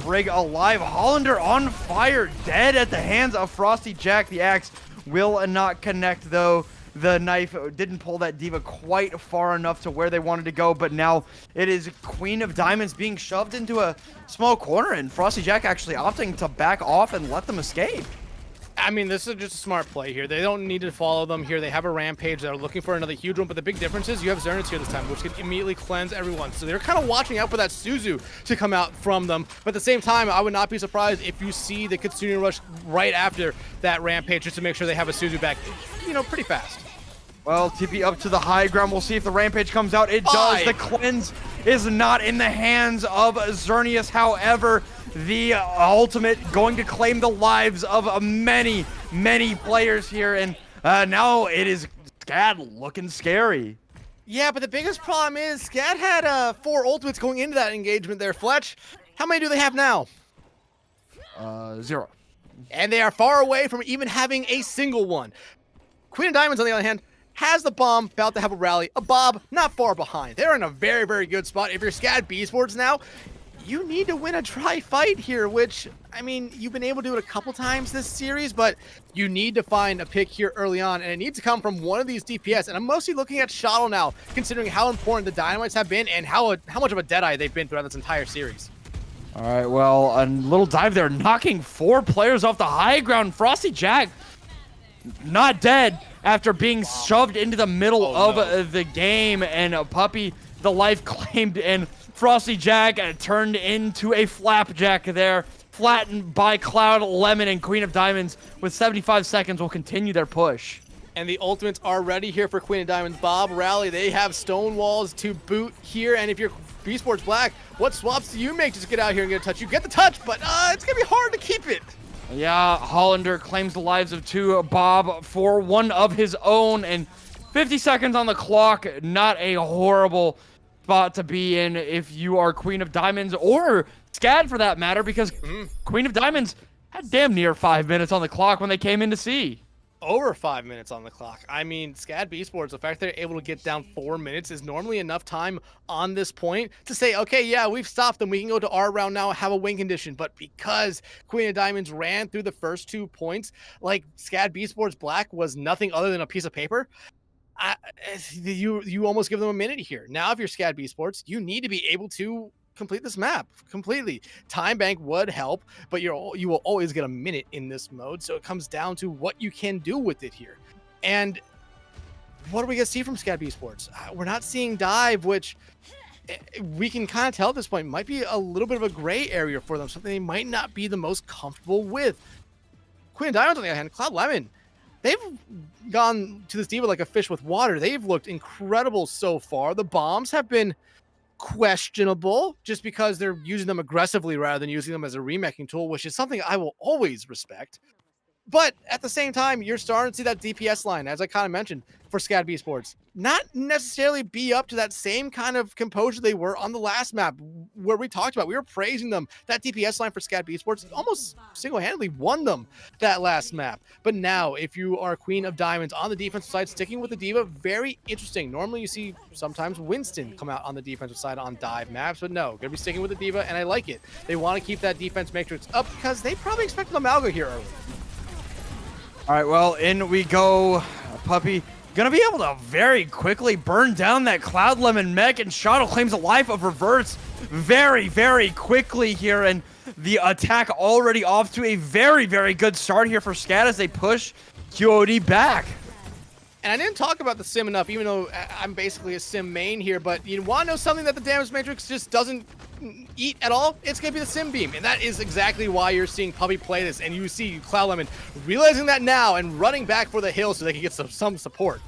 Speaker 4: Brig alive. Hollander on fire, dead at the hands of Frosty Jack. The axe will not connect, though. The knife didn't pull that Diva quite far enough to where they wanted to go, but now it is Queen of Diamonds being shoved into a small corner, and Frosty Jack actually opting to back off and let them escape.
Speaker 5: I mean, this is just a smart play here. They don't need to follow them here. They have a Rampage. They're looking for another huge one, but the big difference is you have Xerneas here this time, which can immediately cleanse everyone. So they're kind of watching out for that Suzu to come out from them. But at the same time, I would not be surprised if you see the Kitsune Rush right after that Rampage, just to make sure they have a Suzu back, you know, pretty fast.
Speaker 4: Well, TP up to the high ground. We'll see if the Rampage comes out. It does. The cleanse is not in the hands of Xerneas. However, the ultimate going to claim the lives of many, many players here. And now it is SCAD looking scary.
Speaker 5: Yeah, but the biggest problem is SCAD had 4 ultimates going into that engagement there, Fletch. How many do they have now?
Speaker 4: 0.
Speaker 5: And they are far away from even having a single one. Queen of Diamonds, on the other hand, has the bomb, about to have a rally. A Bob, not far behind. They're in a very, very good spot. If you're SCAD Beesports now, you need to win a try fight here, which, I mean, you've been able to do it a couple times this series, but you need to find a pick here early on, and it needs to come from one of these DPS. And I'm mostly looking at Shottle now, considering how important the Dynamites have been and how much of a deadeye they've been throughout this entire series.
Speaker 4: All right, well, a little dive there, knocking 4 players off the high ground. Frosty Jack not dead after being shoved into the middle of the game, and a Puppy, the life claimed, and Frosty Jack turned into a flapjack there.
Speaker 6: flattened by Cloud, Lemon, and Queen of Diamonds with 75 seconds will continue their push.
Speaker 5: And the ultimates are ready here for Queen of Diamonds. Bob, Rally, they have stone walls to boot here. And if you're Beesports Black, what swaps do you make? Just get out here and get a touch. You get the touch, but it's going to be hard to keep it.
Speaker 6: Yeah, Hollander claims the lives of 2, Bob for one of his own, and 50 seconds on the clock. Not a horrible spot to be in if you are Queen of Diamonds, or SCAD for that matter, because Queen of Diamonds had damn near 5 minutes on the clock when they came in to see.
Speaker 5: Over 5 minutes on the clock. I mean, SCAD Beesports, the fact they're able to get down 4 minutes is normally enough time on this point to say, okay, yeah, we've stopped them. We can go to our round now, have a win condition. But because Queen of Diamonds ran through the first 2 points, like SCAD Beesports Black was nothing other than a piece of paper, you almost give them a minute here. Now, if you're SCAD Beesports, you need to be able to complete this map completely. Time bank would help, but you will always get a minute in this mode, so it comes down to what you can do with it here. And what are we gonna see from SCAD Beesports? We're not seeing dive, which we can kind of tell at this point might be a little bit of a gray area for them, something they might not be the most comfortable with. Queen of Diamonds, on the other hand, Cloud Lemon, they've gone to this diva like a fish with water. They've looked incredible so far. The bombs have been questionable just because they're using them aggressively rather than using them as a remaking tool, which is something I will always respect. But at the same time, you're starting to see that DPS line, as I kind of mentioned, for SCAD Beesports, not necessarily be up to that same kind of composure they were on the last map where we talked about. We were praising them. That DPS line for SCAD Beesports almost single-handedly won them that last map. But now, if you are Queen of Diamonds on the defensive side, sticking with the diva, very interesting. Normally, you see sometimes Winston come out on the defensive side on dive maps, but no, gonna be sticking with the diva, and I like it. They want to keep that defense matrix up because they probably expected Amalga here early.
Speaker 6: All right, well, in we go. Puppy gonna be able to very quickly burn down that Cloud Lemon mech, and Shadow claims the life of Reverts very, very quickly here, and the attack already off to a very, very good start here for SCAD as they push QOD back.
Speaker 5: And I didn't talk about the sim enough, even though I'm basically a sim main here, but you want to know something that the damage matrix just doesn't eat at all? It's going to be the sim beam, and that is exactly why you're seeing Puppy play this, and you see Cloud Lemon realizing that now and running back for the hill so they can get some support.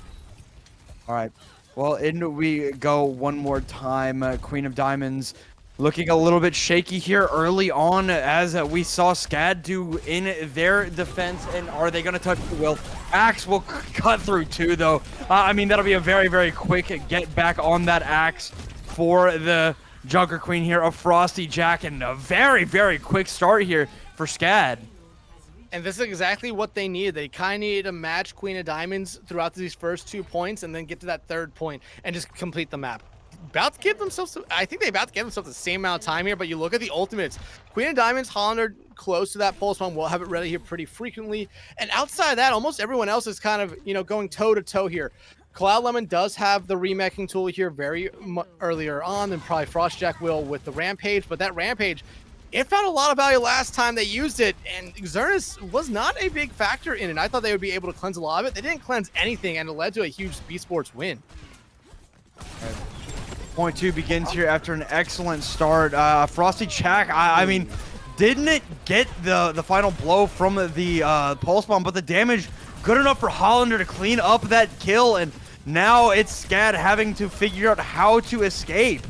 Speaker 6: All right, well, in we go one more time. Queen of Diamonds looking a little bit shaky here early on, as we saw SCAD do in their defense. And are they going to touch the will? Axe will cut through too, though. I mean, that'll be a very, very quick get back on that Axe for the Junker Queen here of Frosty Jack, and a very, very quick start here for SCAD.
Speaker 5: And this is exactly what they needed. They kind of needed to match Queen of Diamonds throughout these first 2 points and then get to that 3rd point and just complete the map. About to give themselves, I think they're about to give themselves the same amount of time here, but you look at the ultimates. Queen of Diamonds, Hollander close to that pulse bomb. We'll have it ready here pretty frequently. And outside of that, almost everyone else is kind of, going toe-to-toe here. Cloud Lemon does have the remaking tool here very earlier on than probably Frostjack will with the Rampage, but that Rampage, it found a lot of value last time they used it, and Xerneas was not a big factor in it. I thought they would be able to cleanse a lot of it. They didn't cleanse anything, and it led to a huge Beesports win.
Speaker 6: Point 2 begins here after an excellent start. Frosty Jack, I mean, didn't it get the final blow from the pulse bomb, but the damage good enough for Hollander to clean up that kill, and now it's SCAD having to figure out how to escape.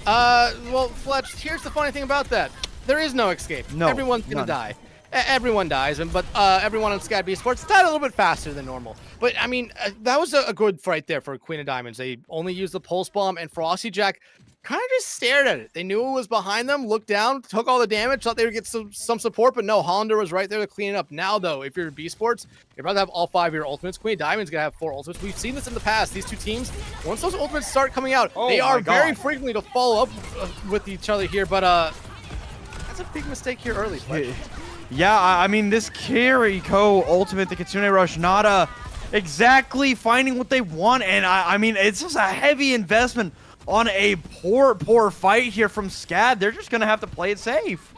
Speaker 5: Well, Fletch, here's the funny thing about that. There is no escape.
Speaker 6: No,
Speaker 5: Everyone's gonna
Speaker 6: none.
Speaker 5: die. Everyone dies, but everyone on SCAD Beesports died a little bit faster than normal. But, I mean, that was a good fight there for Queen of Diamonds. They only used the Pulse Bomb, and Frosty Jack kind of just stared at it. They knew it was behind them, looked down, took all the damage, thought they would get some support, but no, Hollander was right there to clean it up. Now, though, if you're Beesports, you're about to have all 5 of your ultimates. Queen of Diamonds going to have 4 ultimates. We've seen this in the past. These 2 teams, once those ultimates start coming out, they are very frequently to follow up with each other here, but that's a big mistake here early, Fletch.
Speaker 6: Yeah, I mean, this Kiriko ultimate, the Kitsune Rush, not exactly finding what they want, and I mean, it's just a heavy investment on a poor fight here from SCAD. They're just gonna have to play it safe.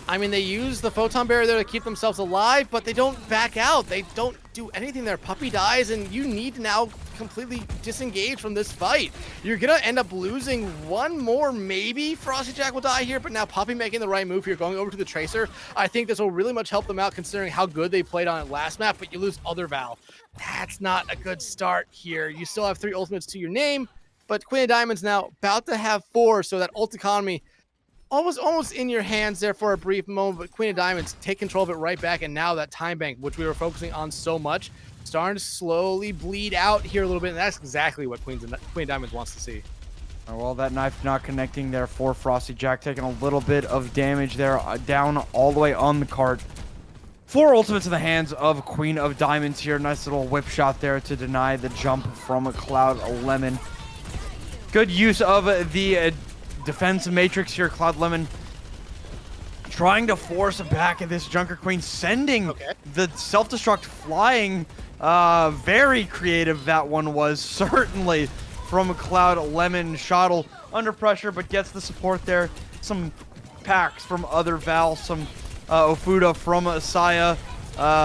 Speaker 5: I mean, they use the photon barrier there to keep themselves alive, but they don't back out. They don't do anything there. Puppy dies, and you need to now completely disengaged from this fight. You're gonna end up losing one more, maybe Frosty Jack will die here, but now Puppey making the right move here, going over to the Tracer. I think this will really much help them out considering how good they played on it last map, but you lose Other Val. That's not a good start here. You still have 3 ultimates to your name, but Queen of Diamonds now about to have 4, so that ult economy almost in your hands there for a brief moment, but Queen of Diamonds take control of it right back, and now that time bank, which we were focusing on so much, starting to slowly bleed out here a little bit, and that's exactly what Queen of Diamonds wants to see.
Speaker 6: Oh, well, that knife not connecting there for Frosty Jack, taking a little bit of damage there, down all the way on the cart. 4 ultimates in the hands of Queen of Diamonds here. Nice little whip shot there to deny the jump from Cloud Lemon. Good use of the defense matrix here. Cloud Lemon trying to force back at this Junker Queen, sending the self-destruct flying. Very creative that one was, certainly, from Cloud Lemon. Shottle under pressure, but gets the support there. Some packs from Other Val, some Ofuda from Asaya,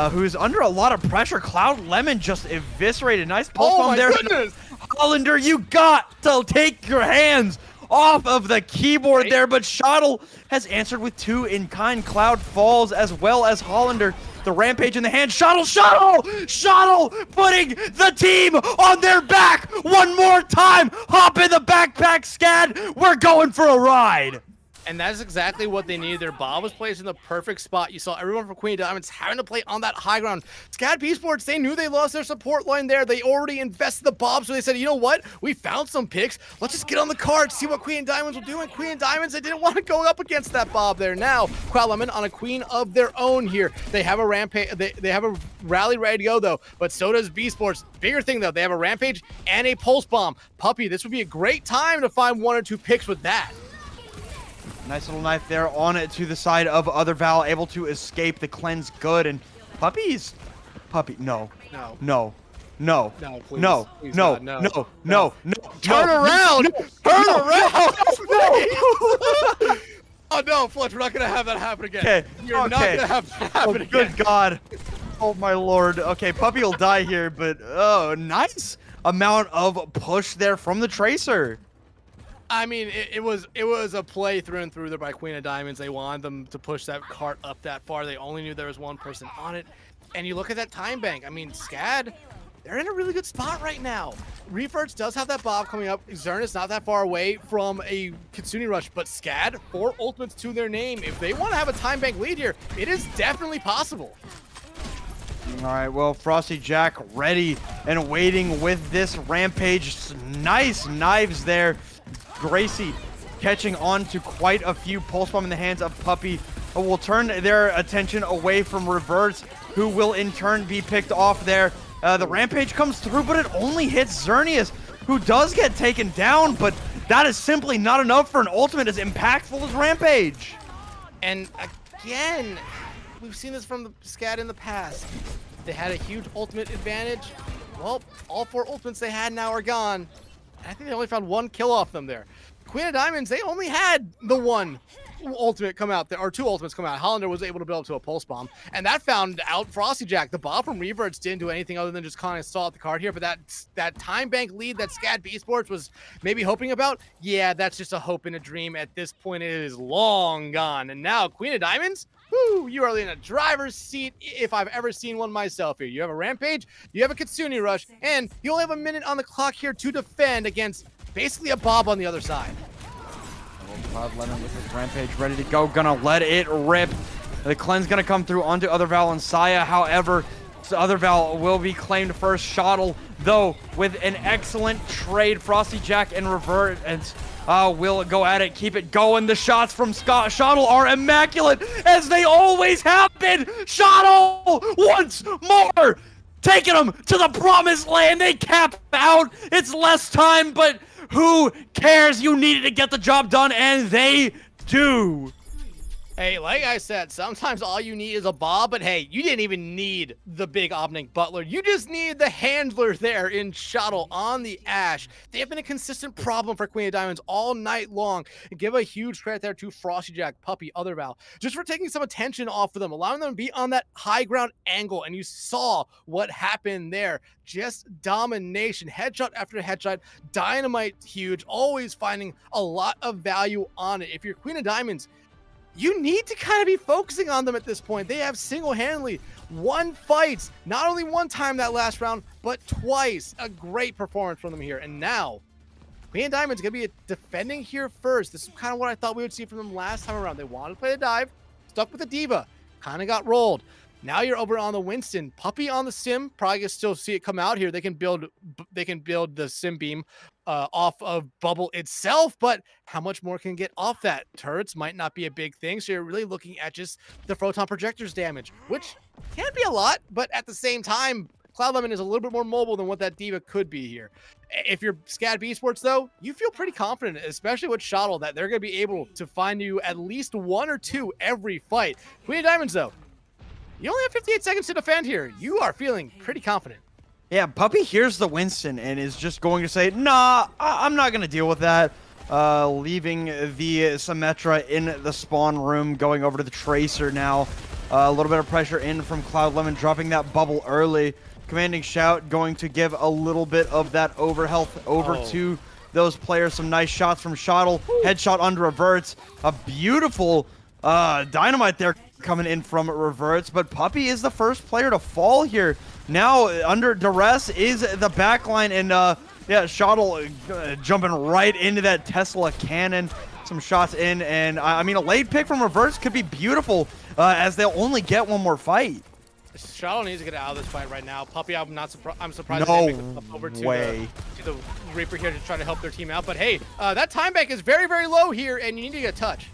Speaker 6: who's under a lot of pressure. Cloud Lemon just eviscerated. Nice pulse bomb there.
Speaker 5: Goodness!
Speaker 6: Hollander, you got to take your hands off of the keyboard there, but Shottle has answered with 2 in kind. Cloud falls as well as Hollander. The rampage in the hand. Shottle putting the team on their back one more time. Hop in the backpack, SCAD. We're going for a ride.
Speaker 5: And that's exactly what they needed. Their Bob was placed in the perfect spot. You saw everyone from Queen of Diamonds having to play on that high ground. SCAD Beesports, they knew they lost their support line there. They already invested the Bob, so they said, you know what? We found some picks. Let's just get on the card, see what Queen of Diamonds will do. And Queen of Diamonds, they didn't want to go up against that Bob there. Now, Cloud Lemon on a Queen of their own here. They have a rampage. They have a rally ready to go, though. But so does Beesports. Bigger thing, though. They have a rampage and a pulse bomb. Puppey, this would be a great time to find 1 or 2 picks with that.
Speaker 6: Nice little knife there on it to the side of Other Val, able to escape. The cleanse good, and Puppey, no,
Speaker 5: Please, God, no.
Speaker 6: Turn around!
Speaker 5: Turn around! Oh no, Fletch, we're not gonna have that happen again.
Speaker 6: Okay,
Speaker 5: You're not gonna have that happen again.
Speaker 6: Good God. Oh my Lord. Okay, Puppey will die here, but nice amount of push there from the Tracer.
Speaker 5: I mean, it was a play through and through there by Queen of Diamonds. They wanted them to push that cart up that far. They only knew there was 1 person on it. And you look at that time bank. I mean, SCAD, they're in a really good spot right now. Reverts does have that Bob coming up. Xerneas not that far away from a Kitsune Rush, but SCAD, 4 ultimates to their name. If they want to have a time bank lead here, it is definitely possible.
Speaker 6: All right, well, Frosty Jack ready and waiting with this rampage. Nice knives there. Gracie catching on to quite a few pulse bomb in the hands of Puppey. Will turn their attention away from Reverse, who will in turn be picked off there. The rampage comes through, but it only hits Xerneas, who does get taken down, but that is simply not enough for an ultimate as impactful as Rampage.
Speaker 5: And again, we've seen this from the SCAD in the past. They had a huge ultimate advantage. Well, all 4 ultimates they had now are gone. I think they only found 1 kill off them there. Queen of Diamonds, they only had the 1 ultimate come out there, or 2 ultimates come out. Hollander was able to build up to a pulse bomb, and that found out Frosty Jack. The Bob from Reverts didn't do anything other than just kind of stall at the card here, but that time bank lead that SCAD Beesports was maybe hoping about, yeah, that's just a hope and a dream. At this point, it is long gone. And now, Queen of Diamonds, whoo, you are in a driver's seat if I've ever seen one myself here. You have a Rampage, you have a Kitsune Rush, and you only have a minute on the clock here to defend against basically a Bob on the other side.
Speaker 6: Cloud Lemon with his Rampage ready to go, gonna let it rip. The cleanse gonna come through onto Other Val and Saya. However, Other Val will be claimed first. Shottle, though, with an excellent trade. Frosty Jack and Revert and will go at it, keep it going. The shots from Shottle are immaculate, as they always have been. Shottle once more, taking them to the promised land. They cap out. It's less time, but who cares? You needed to get the job done, and they do.
Speaker 5: Hey, like I said, sometimes all you need is a ball, but hey, you didn't even need the big Omnic Butler. You just need the handler there in Shuttle on the Ash. They have been a consistent problem for Queen of Diamonds all night long. And give a huge credit there to Frosty Jack, Puppy, Other Val, just for taking some attention off of them, allowing them to be on that high ground angle. And you saw what happened there. Just domination, headshot after headshot, dynamite huge, always finding a lot of value on it. If you're Queen of Diamonds, you need to kind of be focusing on them at this point. They have single-handedly won fights, not only one time that last round, but twice. A great performance from them here. And now, Queen of Diamonds going to be defending here first. This is kind of what I thought we would see from them last time around. They wanted to play the dive, stuck with the Diva, kind of got rolled. Now you're over on the Winston. Puppy on the Sim, probably can still see it come out here. They can build the Sim beam off of Bubble itself, but how much more can get off that? Turrets might not be a big thing, so you're really looking at just the Photon Projector's damage, which can be a lot, but at the same time, Cloud Lemon is a little bit more mobile than what that Diva could be here. If you're SCAD Beesports, though, you feel pretty confident, especially with Shuttle, that they're going to be able to find you at least 1 or 2 every fight. Queen of Diamonds, though, you only have 58 seconds to defend here. You are feeling pretty confident.
Speaker 4: Yeah, Puppy hears the Winston and is just going to say, nah, I'm not going to deal with that. Leaving the Symmetra in the spawn room, going over to the Tracer now. A little bit of pressure in from Cloud Lemon, dropping that bubble early. Commanding Shout going to give a little bit of that overhealth over to those players. Some nice shots from Shuttle. Headshot on reverts. A beautiful dynamite there coming in from reverts, but Puppy is the first player to fall here. Now under duress is the backline, and yeah, Shuttle jumping right into that Tesla cannon. Some shots in, and I mean, a late pick from reverts could be beautiful as they'll only get one more fight.
Speaker 5: Shuttle needs to get out of this fight right now. Puppy, I'm surprised
Speaker 4: No
Speaker 5: they didn't make the over to the Reaper here to try to help their team out. But hey, that time bank is very, very low here, and you need to get a touch.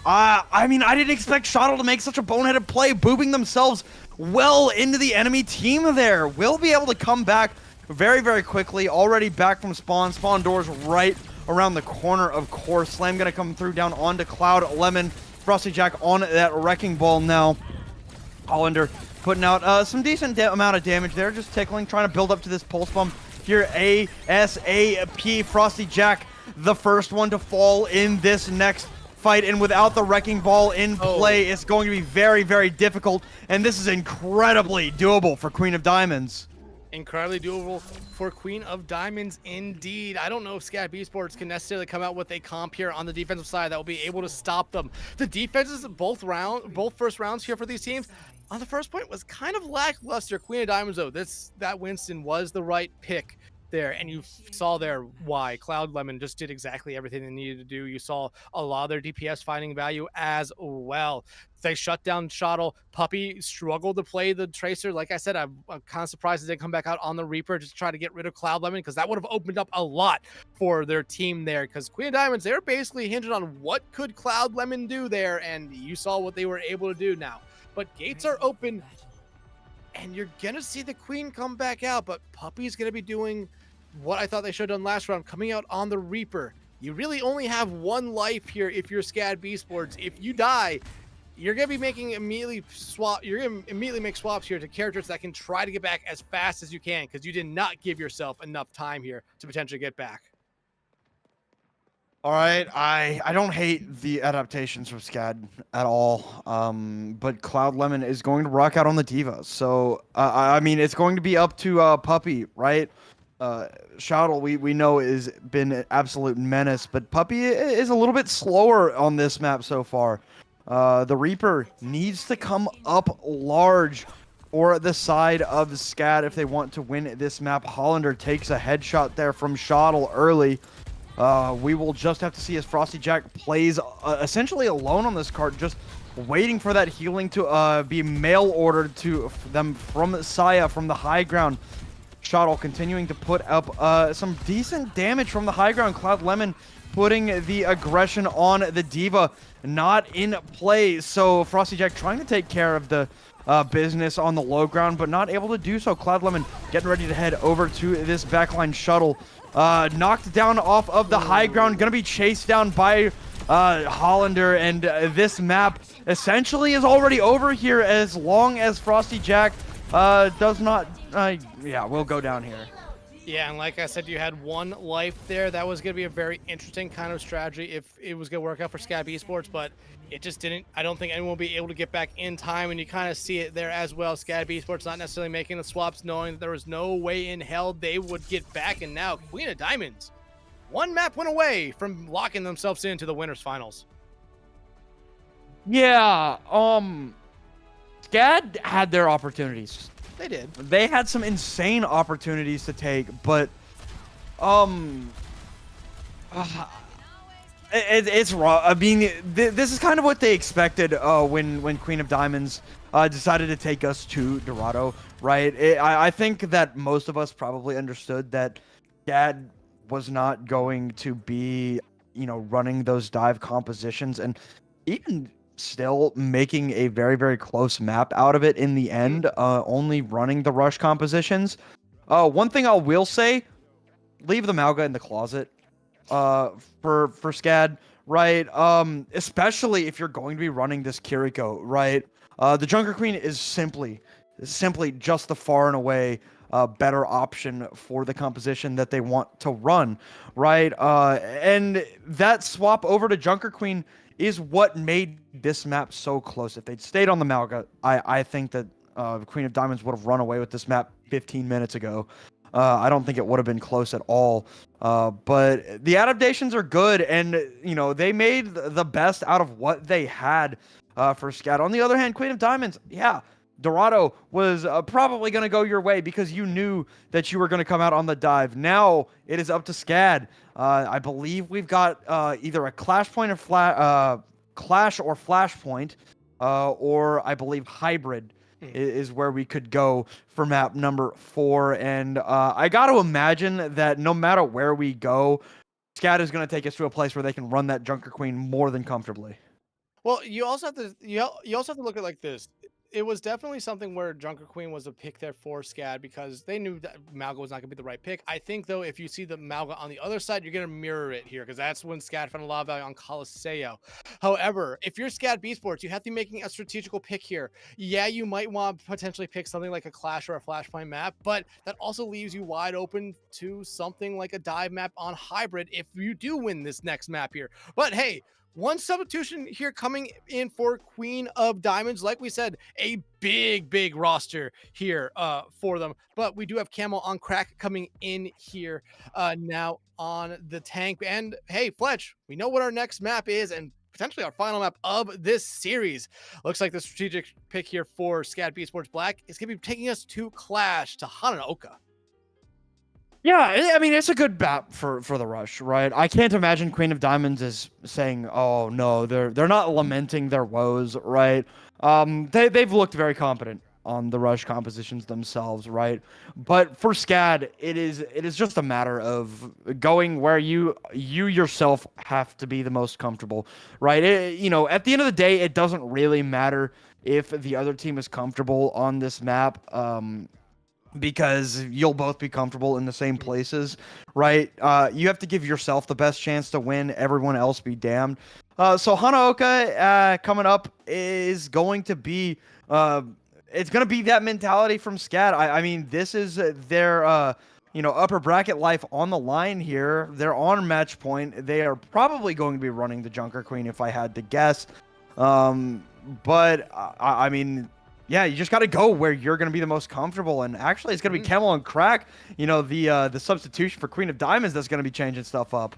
Speaker 4: I mean, I didn't expect Shuttle to make such a boneheaded play, booping themselves well into the enemy team there. Will be able to come back very, very quickly. Already back from spawn. Spawn doors right around the corner, of course. Slam going to come through down onto Cloud Lemon. Frosty Jack on that Wrecking Ball now. Hollander putting out some decent amount of damage there. Just tickling, trying to build up to this pulse bomb. Here, ASAP. Frosty Jack, the first one to fall in this next fight, and without the Wrecking Ball in play, it's going to be very, very difficult, and this is incredibly doable for Queen of Diamonds.
Speaker 5: Incredibly doable for Queen of Diamonds indeed. I don't know if SCAD Beesports can necessarily come out with a comp here on the defensive side that will be able to stop them. The defenses both first rounds here for these teams on the first point was kind of lackluster. Queen of Diamonds, though, that Winston was the right pick there, and you saw there why Cloud Lemon just did exactly everything they needed to do. You saw a lot of their DPS finding value as well. They shut down Shuttle. Puppy struggled to play the Tracer. Like I said, I'm kind of surprised they come back out on the Reaper just to try to get rid of Cloud Lemon, because that would have opened up a lot for their team there, because Queen of Diamonds, they're basically hinged on what could Cloud Lemon do there, and you saw what they were able to do now. But gates are open, and you're going to see the Queen come back out, but Puppy's going to be doing what I thought they should have done last round, coming out on the Reaper. You really only have one life here if you're SCAD Beesports. If you die, you're going to be making you're going to immediately make swaps here to characters that can try to get back as fast as you can, because you did not give yourself enough time here to potentially get back.
Speaker 4: All right, I don't hate the adaptations from SCAD at all, but Cloud Lemon is going to rock out on the Diva. So, I mean, it's going to be up to Puppy, right? Shuttle, we know, has been an absolute menace, but Puppy is a little bit slower on this map so far. The Reaper needs to come up large for the side of SCAD if they want to win this map. Hollander takes a headshot there from Shuttle early. We will just have to see as Frosty Jack plays essentially alone on this card, just waiting for that healing to be mail ordered to them from Saya from the high ground. Shuttle continuing to put up some decent damage from the high ground. Cloud Lemon putting the aggression on the Diva, not in play. So Frosty Jack trying to take care of the business on the low ground, but not able to do so. Cloud Lemon getting ready to head over to this backline. Shuttle knocked down off of the high ground, gonna be chased down by
Speaker 6: Hollander, and this map essentially is already over here as long as Frosty Jack does not. Yeah, we'll go down here.
Speaker 5: Yeah, and like I said, you had one life there. That was going to be a very interesting kind of strategy if it was going to work out for SCAD Beesports, but it just didn't. I don't think anyone will be able to get back in time, and you kind of see it there as well. SCAD Beesports not necessarily making the swaps, knowing that there was no way in hell they would get back, and now Queen of Diamonds, one map went away from locking themselves into the winners finals.
Speaker 6: Yeah, SCAD had their opportunities.
Speaker 5: They did.
Speaker 6: They had some insane opportunities to take, but it's raw. I mean, this is kind of what they expected when Queen of Diamonds decided to take us to Dorado, right? I think that most of us probably understood that SCAD was not going to be, running those dive compositions, and even still making a very, very close map out of it in the end, only running the rush compositions. One thing I will say, leave the Malga in the closet for SCAD, right? Especially if you're going to be running this Kiriko, right? The Junker Queen is simply just the far and away better option for the composition that they want to run, right? And that swap over to Junker Queen is what made this map so close. If they'd stayed on the Malga, I think that Queen of Diamonds would have run away with this map 15 minutes ago. I don't think it would have been close at all. But the adaptations are good, and they made the best out of what they had for SCAD. On the other hand, Queen of Diamonds, yeah, Dorado was probably going to go your way because you knew that you were going to come out on the dive. Now it is up to SCAD. I believe we've got either a Clash Point or Clash or Flashpoint, or I believe Hybrid is where we could go for map number 4. And I got to imagine that no matter where we go, SCAD is going to take us to a place where they can run that Junker Queen more than comfortably.
Speaker 5: Well, you also have to you also have to look at it like this. It was definitely something where Junker Queen was a pick there for SCAD because they knew that Malga was not going to be the right pick. I think, though, if you see the Malga on the other side, you're going to mirror it here because that's when SCAD found a lot of value on Coliseo. However, if you're SCAD Beesports, you have to be making a strategical pick here. Yeah, you might want to potentially pick something like a Clash or a Flashpoint map, but that also leaves you wide open to something like a dive map on Hybrid if you do win this next map here. But hey, one substitution here coming in for Queen of Diamonds. Like we said, a big roster here for them. But we do have Camel on crack coming in here now on the tank. And hey, Fletch, we know what our next map is and potentially our final map of this series. Looks like the strategic pick here for SCAD Beesports Black is going to be taking us to Clash to Hananaoka.
Speaker 6: Yeah, I mean, it's a good map for the rush, right? I can't imagine Queen of Diamonds is saying, "Oh no," they're not lamenting their woes, right? They've looked very competent on the rush compositions themselves, right? But for SCAD, it is just a matter of going where you yourself have to be the most comfortable, right? At the end of the day, it doesn't really matter if the other team is comfortable on this map. Because you'll both be comfortable in the same places, right? You have to give yourself the best chance to win, everyone else be damned. So Hananaoka coming up is going to be it's going to be that mentality from SCAD. I mean, this is their upper bracket life on the line here. They're on match point. They are probably going to be running the Junker Queen if I had to guess. But I mean, yeah, you just got to go where you're going to be the most comfortable. And actually, it's going to be Camel and Crack, the substitution for Queen of Diamonds that's going to be changing stuff up.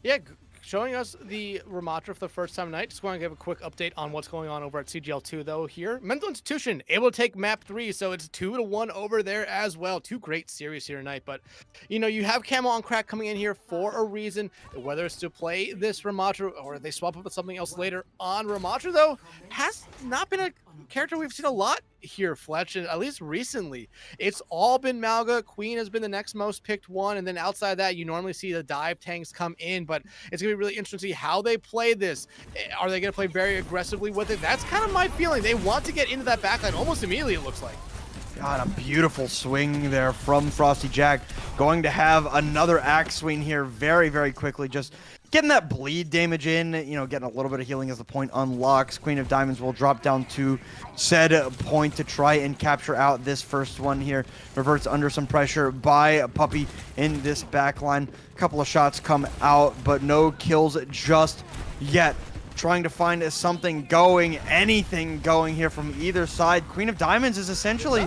Speaker 5: Yeah, showing us the Ramatra for the first time tonight. Just want to give a quick update on what's going on over at CGL 2, though, here. Mental Institution able to take map 3, so it's 2-1 over there as well. 2 great series here tonight. But, you have Camel on Crack coming in here for a reason. Whether it's to play this Ramatra or they swap up with something else later on. Ramatra, though, has not been a character we've seen a lot here, Fletch, at least recently. It's all been Malga. Queen has been the next most picked one, and then outside of that, you normally see the dive tanks come in, but it's gonna be really interesting to see how they play this. Are they gonna play very aggressively with it? That's kind of my feeling. They want to get into that backline almost immediately, it looks like.
Speaker 4: God, a beautiful swing there from Frosty Jack. Going to have another axe swing here very, very quickly. Just getting that bleed damage in, getting a little bit of healing as the point unlocks. Queen of Diamonds will drop down to said point to try and capture out this first one here. Reverts under some pressure by Puppy in this backline. A couple of shots come out, but no kills just yet. Trying to find something going, anything going here from either side. Queen of Diamonds is essentially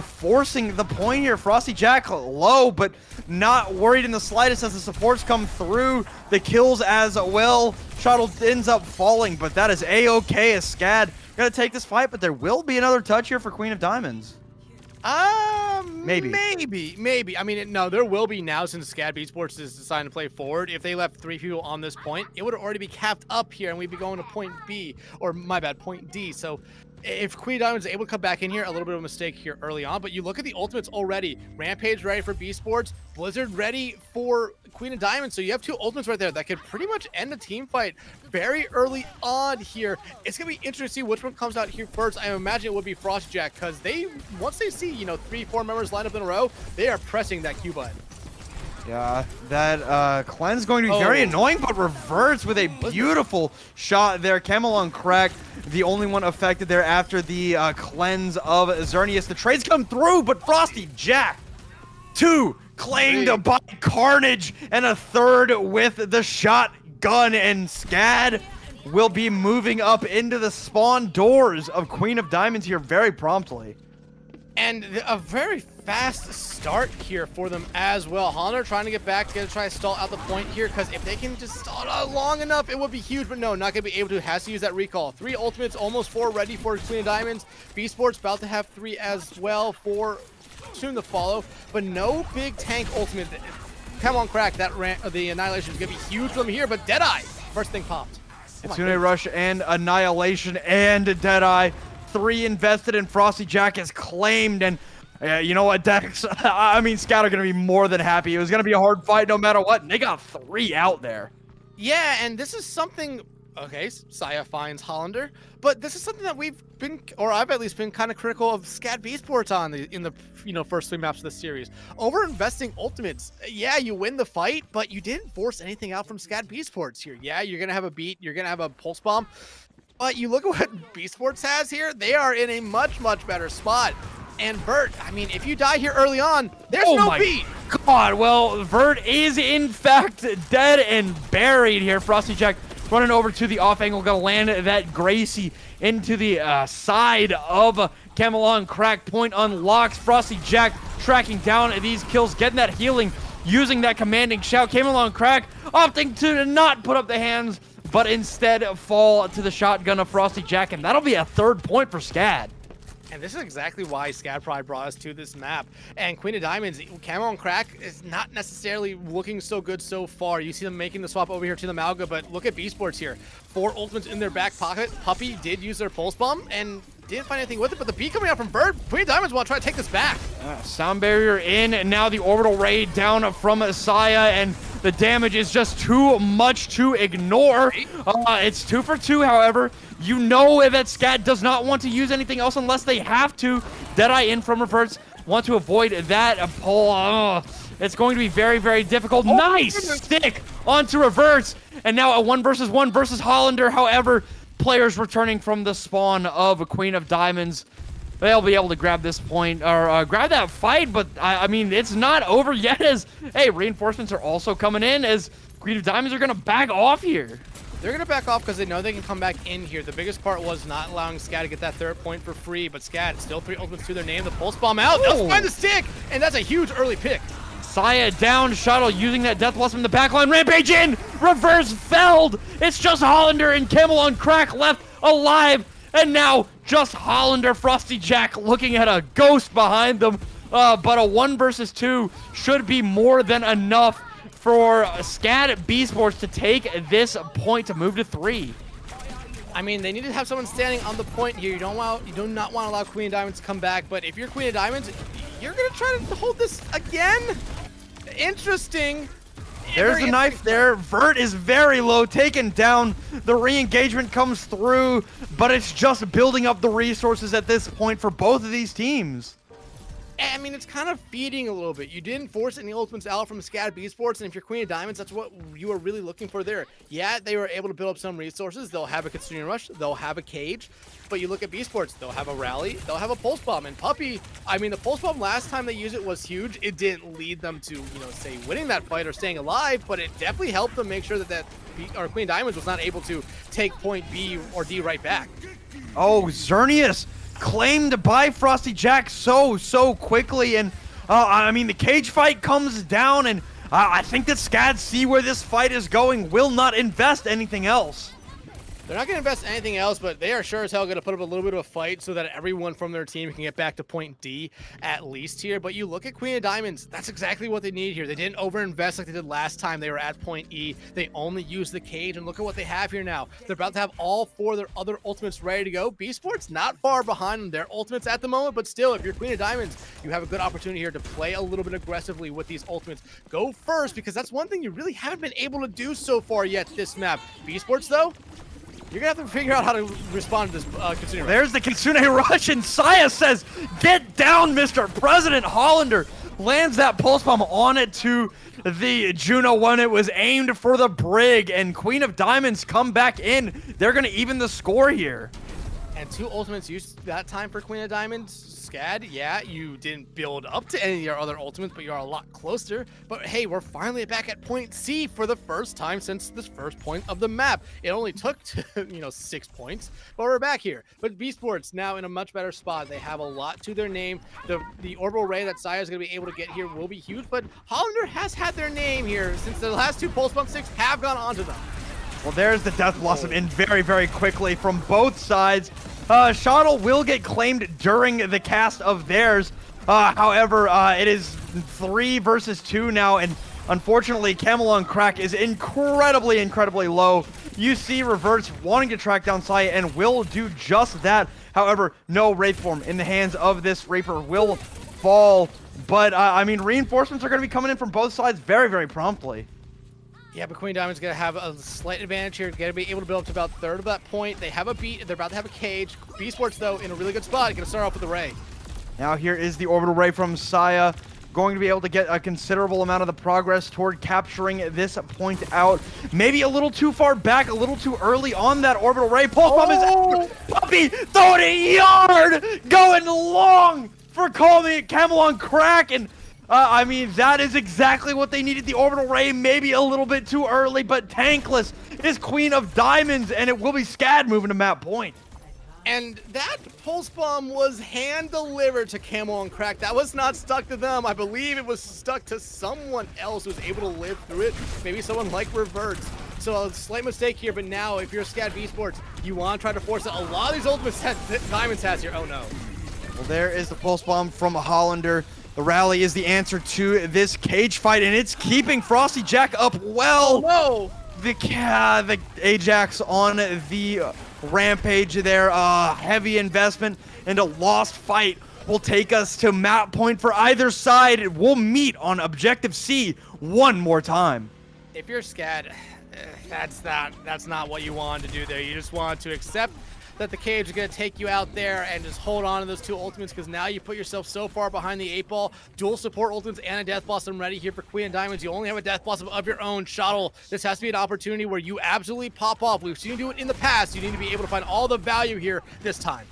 Speaker 4: forcing the point here. Frosty Jack low, but not worried in the slightest as the supports come through. The kills as well. Shuttle ends up falling, but that is A-okay as SCAD gonna take this fight, but there will be another touch here for Queen of Diamonds. Maybe.
Speaker 5: I mean, no, there will be now since SCAD Beesports is deciding to play forward. If they left 3 people on this point, it would already be capped up here, and we'd be going to point B, or my bad, point D. So if Queen Diamond is able to come back in here, a little bit of a mistake here early on, but you look at the ultimates already. Rampage ready for Beesports, Blizzard ready for Queen of Diamonds. So you have 2 ultimates right there that could pretty much end the team fight very early on here. It's going to be interesting to see which one comes out here first. I imagine it would be Frost Jack, because once they see, 3-4 members lined up in a row, they are pressing that Q button.
Speaker 4: Yeah, that cleanse going to be very annoying, but reverts with a beautiful shot there. Camelon Crack, the only one affected there after the cleanse of Xerneas. The trades come through, but Frosty Jack, 2 claimed by Carnage, and a 3rd with the shotgun, and SCAD will be moving up into the spawn doors of Queen of Diamonds here very promptly.
Speaker 5: And a very fast start here for them as well. Hollander trying to get back, gonna try to stall out the point here, because if they can just stall it out long enough, it would be huge, but no, not gonna be able to. Has to use that recall. 3 ultimates, almost 4 ready for Queen of Diamonds. Beesports about to have 3 as well, 4 soon to follow, but no big tank ultimate. Come on, Crack, the Annihilation is gonna be huge for them here, but Deadeye, first thing popped.
Speaker 4: Tsune Rush and Annihilation and Deadeye. 3 invested in Frosty Jack is claimed, and you know what, Dex? I mean, SCAD are going to be more than happy. It was going to be a hard fight no matter what, and they got 3 out there.
Speaker 5: Yeah, and this is something... Okay, Saya finds Hollander, but this is something that we've been, or I've at least been kind of critical of SCAD Beesports on in the first 3 maps of the series. Over-investing ultimates. Yeah, you win the fight, but you didn't force anything out from SCAD Beesports here. Yeah, you're going to have a beat, you're going to have a pulse bomb, but you look at what Beesports has here, they are in a much, much better spot. And Vert, I mean, if you die here early on, there's no beat.
Speaker 6: God, well, Vert is in fact dead and buried here. Frosty Jack running over to the off angle, gonna land that Gracie into the side of Camelon Crack. Point unlocks. Frosty Jack tracking down these kills, getting that healing, using that commanding shout. Camelon Crack opting to not put up the hands, but instead fall to the shotgun of Frosty Jack, and that'll be a 3rd point for SCAD.
Speaker 5: And this is exactly why SCAD probably brought us to this map. And Queen of Diamonds, Camo and Crack is not necessarily looking so good so far. You see them making the swap over here to the Malga, but look at Beesports here. 4 ultimates in their back pocket. Puppy did use their pulse bomb and didn't find anything with it, but the beat coming out from Bird. Queen of Diamonds want to try to take this back.
Speaker 6: Sound barrier in, and now the orbital ray down from Saya, and the damage is just too much to ignore. It's 2 for 2, however. You know that SCAD does not want to use anything else unless they have to. Deadeye in from reverts. Want to avoid that pull. It's going to be very, very difficult. Nice stick onto reverts. And now a 1 versus 1 versus Hollander. However, players returning from the spawn of a Queen of Diamonds, they'll be able to grab this point, or grab that fight, but I mean, it's not over yet, as, hey, reinforcements are also coming in, as Queen of Diamonds are going to back off here.
Speaker 5: They're going to back off because they know they can come back in here. The biggest part was not allowing SCAD to get that 3rd point for free, but SCAD, still 3 ultimates to their name. The pulse bomb out. They'll find the stick, and that's a huge early pick.
Speaker 6: Saya down, Shuttle using that Death Blossom in the backline. Rampage in, reverse felled. It's just Hollander and Camelon Crack left alive, and now just Hollander, Frosty Jack looking at a ghost behind them. But a 1 versus 2 should be more than enough for SCAD Beesports to take this point to move to 3.
Speaker 5: I mean, they need to have someone standing on the point here. You do not want to allow Queen of Diamonds to come back, but if you're Queen of Diamonds, you're going to try to hold this again? Interesting.
Speaker 4: There's the knife there. Vert is very low, taken down. The re-engagement comes through, but it's just building up the resources at this point for both of these teams.
Speaker 5: I mean, it's kind of feeding a little bit. You didn't force any ultimates out from SCAD Beesports, and if you're Queen of Diamonds, that's what you are really looking for there. Yeah, they were able to build up some resources. They'll have a Consuming Rush, they'll have a Cage, but you look at Beesports, they'll have a Rally, they'll have a Pulse Bomb, and Puppy, I mean, the Pulse Bomb last time they used it was huge. It didn't lead them to, you know, say winning that fight or staying alive, but it definitely helped them make sure that Queen of Diamonds was not able to take point B or D right back.
Speaker 4: Oh, Xerneas claimed by Frosty Jack so quickly, and I mean, the cage fight comes down, and I think that SCAD see where this fight is going, will not invest anything else.
Speaker 5: They're not going to invest anything else, but they are sure as hell going to put up a little bit of a fight so that everyone from their team can get back to point D at least here. But you look at Queen of Diamonds, that's exactly what they need here. They didn't overinvest like they did last time they were at point E. They only used the cage, and look at what they have here now. They're about to have all 4 of their other ultimates ready to go. Beesports not far behind their ultimates at the moment, but still, if you're Queen of Diamonds, you have a good opportunity here to play a little bit aggressively with these ultimates. Go first, because that's one thing you really haven't been able to do so far yet this map. Beesports, though, you're going to have to figure out how to respond to this Kitsune Rush.
Speaker 4: There's the Kitsune Rush, and Saya says, "Get down, Mr. President." Hollander lands that pulse bomb on it to the Juno when it was aimed for the Brig, and Queen of Diamonds come back in. They're going to even the score here.
Speaker 5: And 2 ultimates used that time for Queen of Diamonds. SCAD, yeah, you didn't build up to any of your other ultimates, but you are a lot closer. But hey, we're finally back at point C for the first time since this first point of the map. It only took, 6 points, but we're back here. But Beesports now in a much better spot. They have a lot to their name. The orbital ray that Saya is going to be able to get here will be huge, but Hollander has had their name here since the last 2 Pulse Bomb 6 have gone onto them.
Speaker 4: Well, there's the Death Blossom in very quickly from both sides. Shottle will get claimed during the cast of theirs. However, it is 3 versus 2 now, and unfortunately, Camelon Crack is incredibly low. You see Reverse wanting to track down Saya and will do just that. However, no Wraith form in the hands of this Reaper will fall. But, I mean, reinforcements are going to be coming in from both sides very promptly.
Speaker 5: Yeah, but Queen Diamond's going to have a slight advantage here. Going to be able to build up to about 1/3 of that point. They have a beat. They're about to have a cage. Beesports, though, in a really good spot. Going to start off with the Ray.
Speaker 4: Now here is the orbital ray from Saya. Going to be able to get a considerable amount of the progress toward capturing this point out. Maybe a little too far back, a little too early on that orbital ray. Pulse bomb is out. Puppy throwing a yard, going long for Camelon Crack, and I mean, that is exactly what they needed. The orbital ray, maybe a little bit too early, but Tankless is Queen of Diamonds, and it will be SCAD moving to map point.
Speaker 5: And that Pulse Bomb was hand-delivered to Camelon Crack. That was not stuck to them. I believe it was stuck to someone else who was able to live through it. Maybe someone like Reverts. So a slight mistake here, but now if you're SCAD Beesports, you want to try to force it. A lot of these ultimates that Diamonds has here. Oh, no.
Speaker 4: Well, there is the Pulse Bomb from Hollander. The rally is the answer to this cage fight, and it's keeping Frosty Jack up well.
Speaker 5: Oh, no.
Speaker 4: The Ajax on the rampage there. Heavy investment and a lost fight will take us to map point for either side. We'll meet on Objective C one more time.
Speaker 5: If you're SCAD, that's not what you wanted to do there. You just wanted to accept that the cage is going to take you out there and just hold on to those 2 ultimates, because now you put yourself so far behind the 8 ball. Dual support ultimates and a Death Blossom ready here for Queen of Diamonds. You only have a Death Blossom of your own. Shottle, this has to be an opportunity where you absolutely pop off. We've seen you do it in the past. You need to be able to find all the value here this time.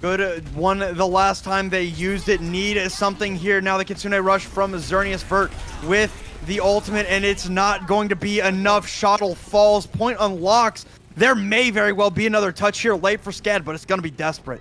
Speaker 4: Good one the last time they used it. Need something here. Now the Kitsune Rush from Xerneas Vert with the ultimate, and it's not going to be enough. Shottle falls. Point unlocks. There may very well be another touch here late for SCAD, but it's going to be desperate.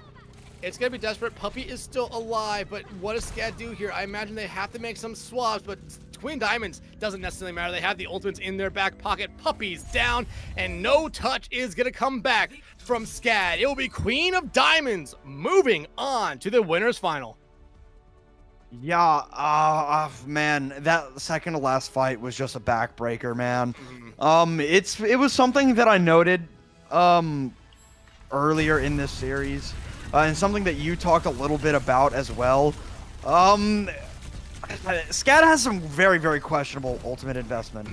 Speaker 5: It's going to be desperate. Puppy is still alive, but what does SCAD do here? I imagine they have to make some swaps, but Queen Diamonds doesn't necessarily matter. They have the ultimates in their back pocket. Puppy's down, and no touch is going to come back from SCAD. It will be Queen of Diamonds moving on to the winner's final.
Speaker 4: Yeah, man, that second to last fight was just a backbreaker, man. It was something that I noted earlier in this series, and something that you talked a little bit about as well. SCAD has some very questionable ultimate investment.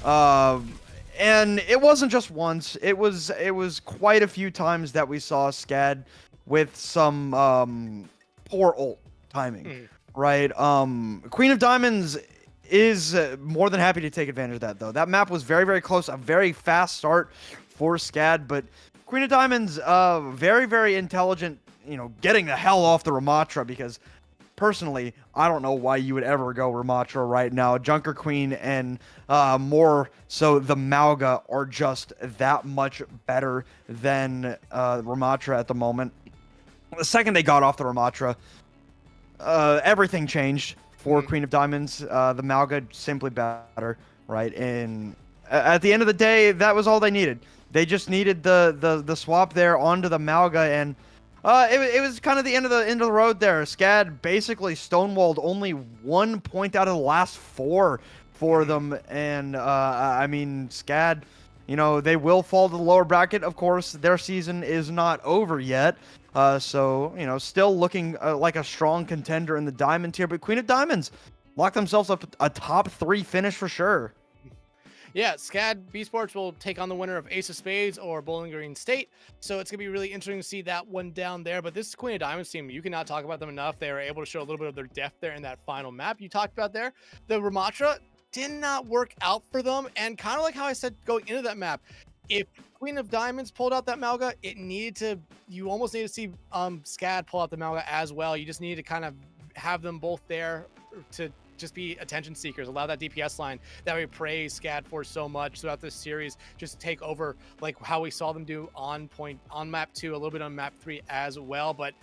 Speaker 4: And it wasn't just once. It was quite a few times that we saw SCAD with some poor ult timing,
Speaker 5: Mhm.
Speaker 4: right? Queen of Diamonds is more than happy to take advantage of that, though. That map was very, very close, a very fast start for SCAD, but Queen of Diamonds, very, very intelligent, getting the hell off the Ramatra, because personally, I don't know why you would ever go Ramatra right now. Junker Queen and more so the Mauga are just that much better than Ramatra at the moment. The second they got off the Ramatra, everything changed for Queen of Diamonds. The Mauga simply better, right? And at the end of the day, that was all they needed. They just needed the swap there onto the Mauga, and it was kind of the end of the road there. SCAD basically stonewalled only 1 point out of the last 4 for them, and I mean SCAD, they will fall to the lower bracket. Of course, their season is not over yet. So, still looking like a strong contender in the Diamond tier, but Queen of Diamonds locked themselves up a top 3 finish for sure.
Speaker 5: Yeah, SCAD Beesports will take on the winner of Ace of Spades or Bowling Green State. So it's going to be really interesting to see that one down there. But this Queen of Diamonds team, you cannot talk about them enough. They were able to show a little bit of their depth there in that final map you talked about there. The Ramatra did not work out for them. And kind of like how I said going into that map, if Queen of Diamonds pulled out that Mauga, you almost need to see SCAD pull out the Mauga as well. You just need to kind of have them both there to just be attention seekers, allow that DPS line that we praise SCAD for so much throughout this series just take over, like how we saw them do on map 2, a little bit on map 3 as well. But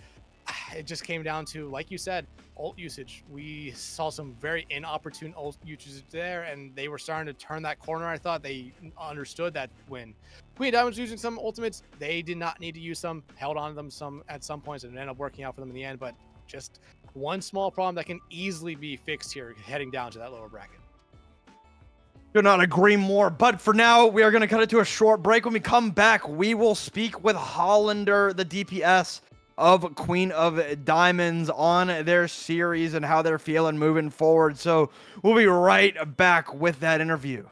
Speaker 5: it just came down to, like you said, ult usage. We saw some very inopportune ult usage there, and they were starting to turn that corner. I thought they understood that when Queen of Diamonds was using some ultimates, they did not need to use some, held on to them at some points, and it ended up working out for them in the end. But just one small problem that can easily be fixed here heading down to that lower bracket.
Speaker 4: Could not agree more. But for now, we are going to cut it to a short break. When we come back, we will speak with Hollander, the DPS of Queen of Diamonds, on their series and how they're feeling moving forward. So we'll be right back with that interview.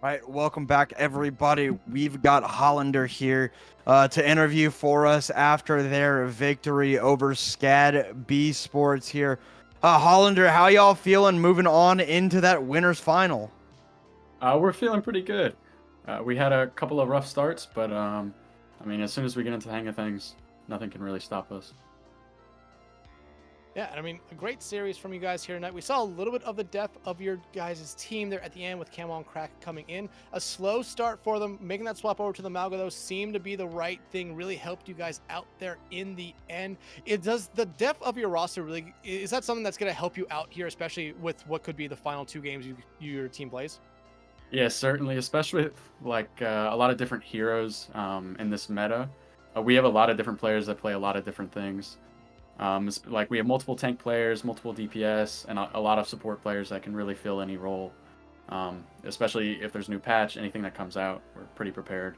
Speaker 4: All right, welcome back, everybody. We've got Hollander here to interview for us after their victory over SCAD Beesports here. Hollander, how y'all feeling moving on into that winners final?
Speaker 7: We're feeling pretty good. We had a couple of rough starts, but I mean, as soon as we get into the hang of things, nothing can really stop us.
Speaker 5: Yeah, and I mean, a great series from you guys here tonight. We saw a little bit of the depth of your guys' team there at the end with Camo and Crack coming in. A slow start for them. Making that swap over to the Malga, though, seemed to be the right thing. Really helped you guys out there in the end. It does the depth of your roster really, is that something that's going to help you out here, especially with what could be the final 2 games your team plays?
Speaker 7: Yeah, certainly, especially with like a lot of different heroes in this meta. We have a lot of different players that play a lot of different things. Like we have multiple tank players, multiple DPS, and a lot of support players that can really fill any role. Especially if there's new patch, anything that comes out, we're pretty prepared.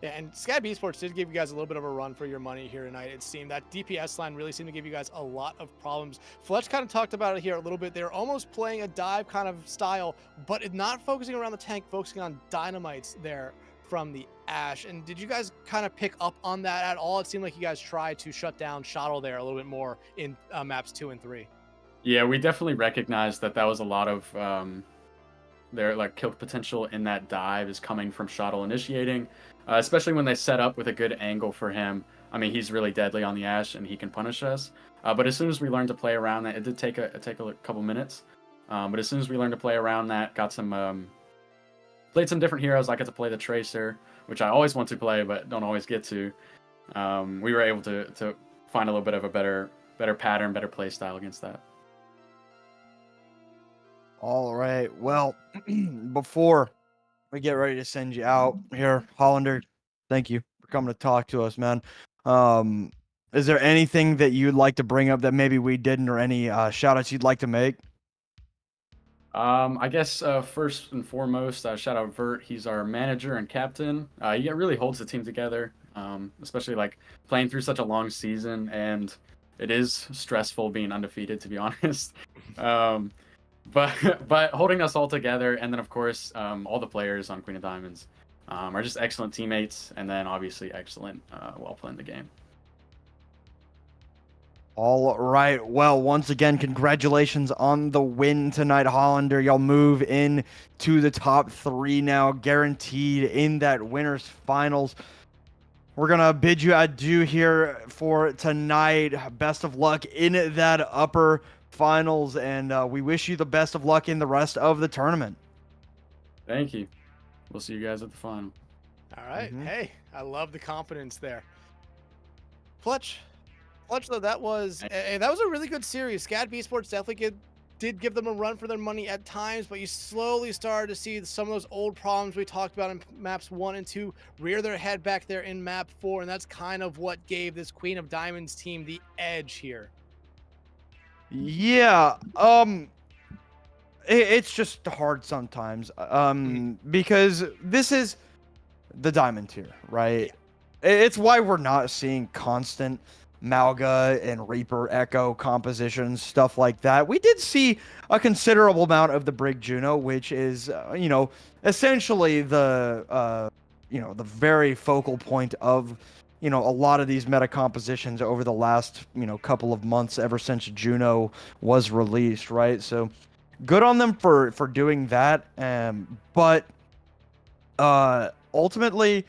Speaker 5: Yeah, and SCAD Beesports did give you guys a little bit of a run for your money here tonight. It seemed that DPS line really seemed to give you guys a lot of problems. Fletch kind of talked about it here a little bit. They're almost playing a dive kind of style, but not focusing around the tank, focusing on dynamites there from the Ash. And did you guys kind of pick up on that at all? It seemed like you guys tried to shut down Shottle there a little bit more in maps 2 and 3.
Speaker 7: Yeah, we definitely recognized that was a lot of their like kill potential in that dive is coming from Shottle initiating, especially when they set up with a good angle for him. I mean, he's really deadly on the Ash and he can punish us. But as soon as we learned to play around that, it did take a couple minutes. But as soon as we learned to play around that, got some played some different heroes. I got to play the Tracer, which I always want to play but don't always get to. We were able to find a little bit of a better pattern, better play style against that.
Speaker 4: All right. Well, before we get ready to send you out here, Hollander, thank you for coming to talk to us, man. Is there anything that you'd like to bring up that maybe we didn't, or any shout outs you'd like to make?
Speaker 7: I guess first and foremost, shout out Vert. He's our manager and captain. He really holds the team together, especially like playing through such a long season, and it is stressful being undefeated, to be honest. But holding us all together, and then of course all the players on Queen of Diamonds are just excellent teammates, and then obviously excellent while playing the game.
Speaker 4: All right. Well, once again, congratulations on the win tonight, Hollander. Y'all move in to the top 3 now, guaranteed in that winners finals. We're going to bid you adieu here for tonight. Best of luck in that upper finals, and we wish you the best of luck in the rest of the tournament.
Speaker 7: Thank you. We'll see you guys at the final.
Speaker 5: All right. Hey, I love the confidence there. Fletch, though, that was a really good series. SCAD Beesports definitely did give them a run for their money at times, but you slowly started to see some of those old problems we talked about in maps 1 and 2 rear their head back there in map 4, and that's kind of what gave this Queen of Diamonds team the edge here.
Speaker 4: Yeah, it's just hard sometimes, because this is the diamond tier, right? It's why we're not seeing constant Malga and Reaper Echo compositions, stuff like that. We did see a considerable amount of the Brig Juno, which is, essentially the very focal point of, a lot of these meta compositions over the last, couple of months, ever since Juno was released, right? So good on them for doing that. But ultimately,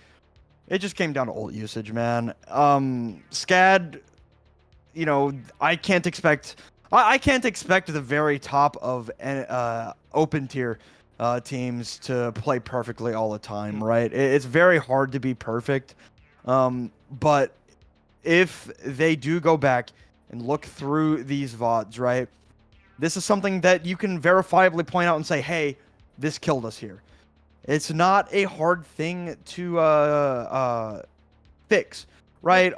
Speaker 4: it just came down to ult usage, man. SCAD, I can't expect the very top of open tier teams to play perfectly all the time, right? It's very hard to be perfect. But if they do go back and look through these VODs, right, this is something that you can verifiably point out and say, hey, this killed us here. It's not a hard thing to fix, right?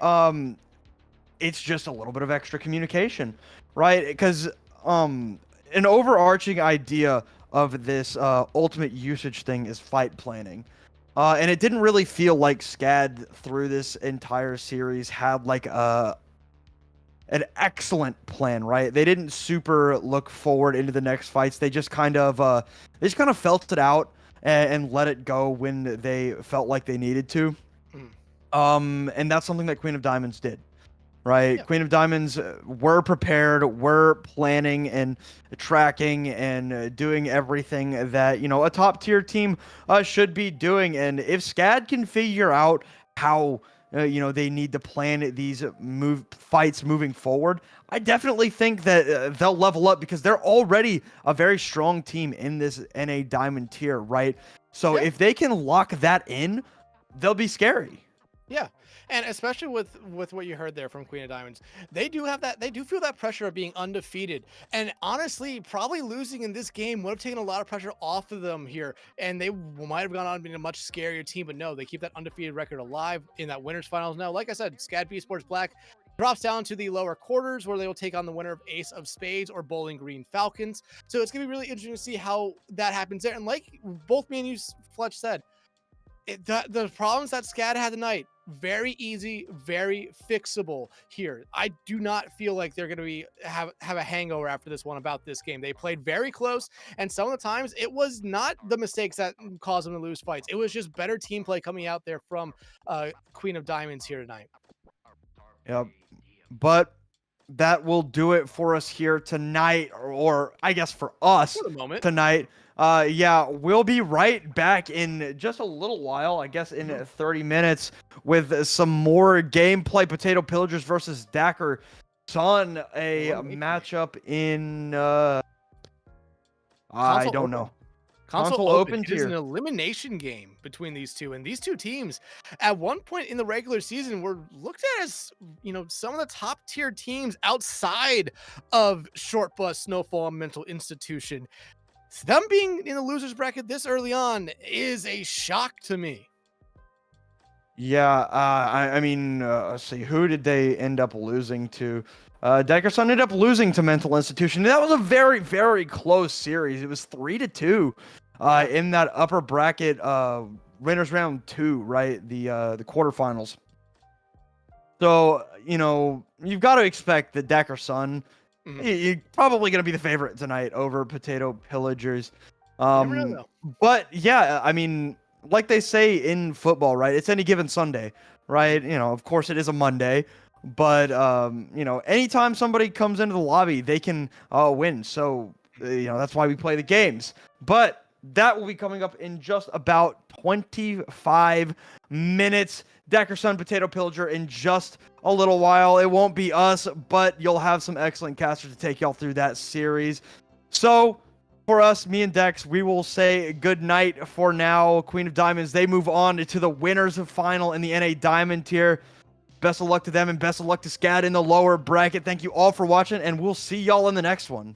Speaker 4: It's just a little bit of extra communication, right? Because an overarching idea of this ultimate usage thing is fight planning. And it didn't really feel like SCAD through this entire series had like an excellent plan, right? They didn't super look forward into the next fights. They just kind of felt it out and let it go when they felt like they needed to. And that's something that Queen of Diamonds did, right? Yeah. Queen of Diamonds were prepared, were planning and tracking and doing everything that, a top tier team should be doing. And if SCAD can figure out how they need to plan these fights moving forward. I definitely think that they'll level up because they're already a very strong team in this NA Diamond tier, right? So if they can lock that in, they'll be scary.
Speaker 5: Yeah, and especially with what you heard there from Queen of Diamonds, they do feel that pressure of being undefeated, and honestly, probably losing in this game would have taken a lot of pressure off of them here, and they might have gone on being a much scarier team. But no, they keep that undefeated record alive in that winners finals. Now, like I said, SCAD Beesports Black drops down to the lower quarters where they will take on the winner of Ace of Spades or Bowling Green Falcons. So it's gonna be really interesting to see how that happens there. And like both me and you, Fletch, said, the problems that SCAD had tonight, very easy, very fixable here. I do not feel like they're going to have a hangover after this one about this game. They played very close, and some of the times it was not the mistakes that caused them to lose fights. It was just better team play coming out there from Queen of Diamonds here tonight.
Speaker 4: Yep. But that will do it for us here tonight, or I guess for us
Speaker 5: For the moment.
Speaker 4: tonight. Yeah, we'll be right back in just a little while, I guess in 30 minutes, with some more gameplay. Potato Pillagers versus Dacker Sun, a matchup in I don't know.
Speaker 5: Console
Speaker 4: Open
Speaker 5: Open. It is
Speaker 4: tier.
Speaker 5: an elimination game between these two, and these two teams, at one point in the regular season, were looked at as some of the top tier teams outside of Short Bus, Snowfall, and Mental Institution. Them being in the losers bracket this early on is a shock to me.
Speaker 4: Yeah, I mean, let's see, who did they end up losing to? Dickerson ended up losing to Mental Institution. That was a very, very close series. It was 3-2 in that upper bracket winners round 2, right? The quarterfinals. So, you've got to expect that Dickerson, you're probably going to be the favorite tonight over Potato Pillagers.
Speaker 5: Never know, though.
Speaker 4: But yeah, I mean, like they say in football, right? It's any given Sunday, right? Of course it is a Monday, but anytime somebody comes into the lobby, they can win. So, that's why we play the games. But that will be coming up in just about 25 minutes. Dickerson, Potato Pillager in just a little while. It won't be us, but you'll have some excellent casters to take y'all through that series. So, for us, me and Dex, we will say good night for now. Queen of Diamonds, they move on to the winners of final in the NA Diamond tier. Best of luck to them, and best of luck to SCAD in the lower bracket. Thank you all for watching, and we'll see y'all in the next one.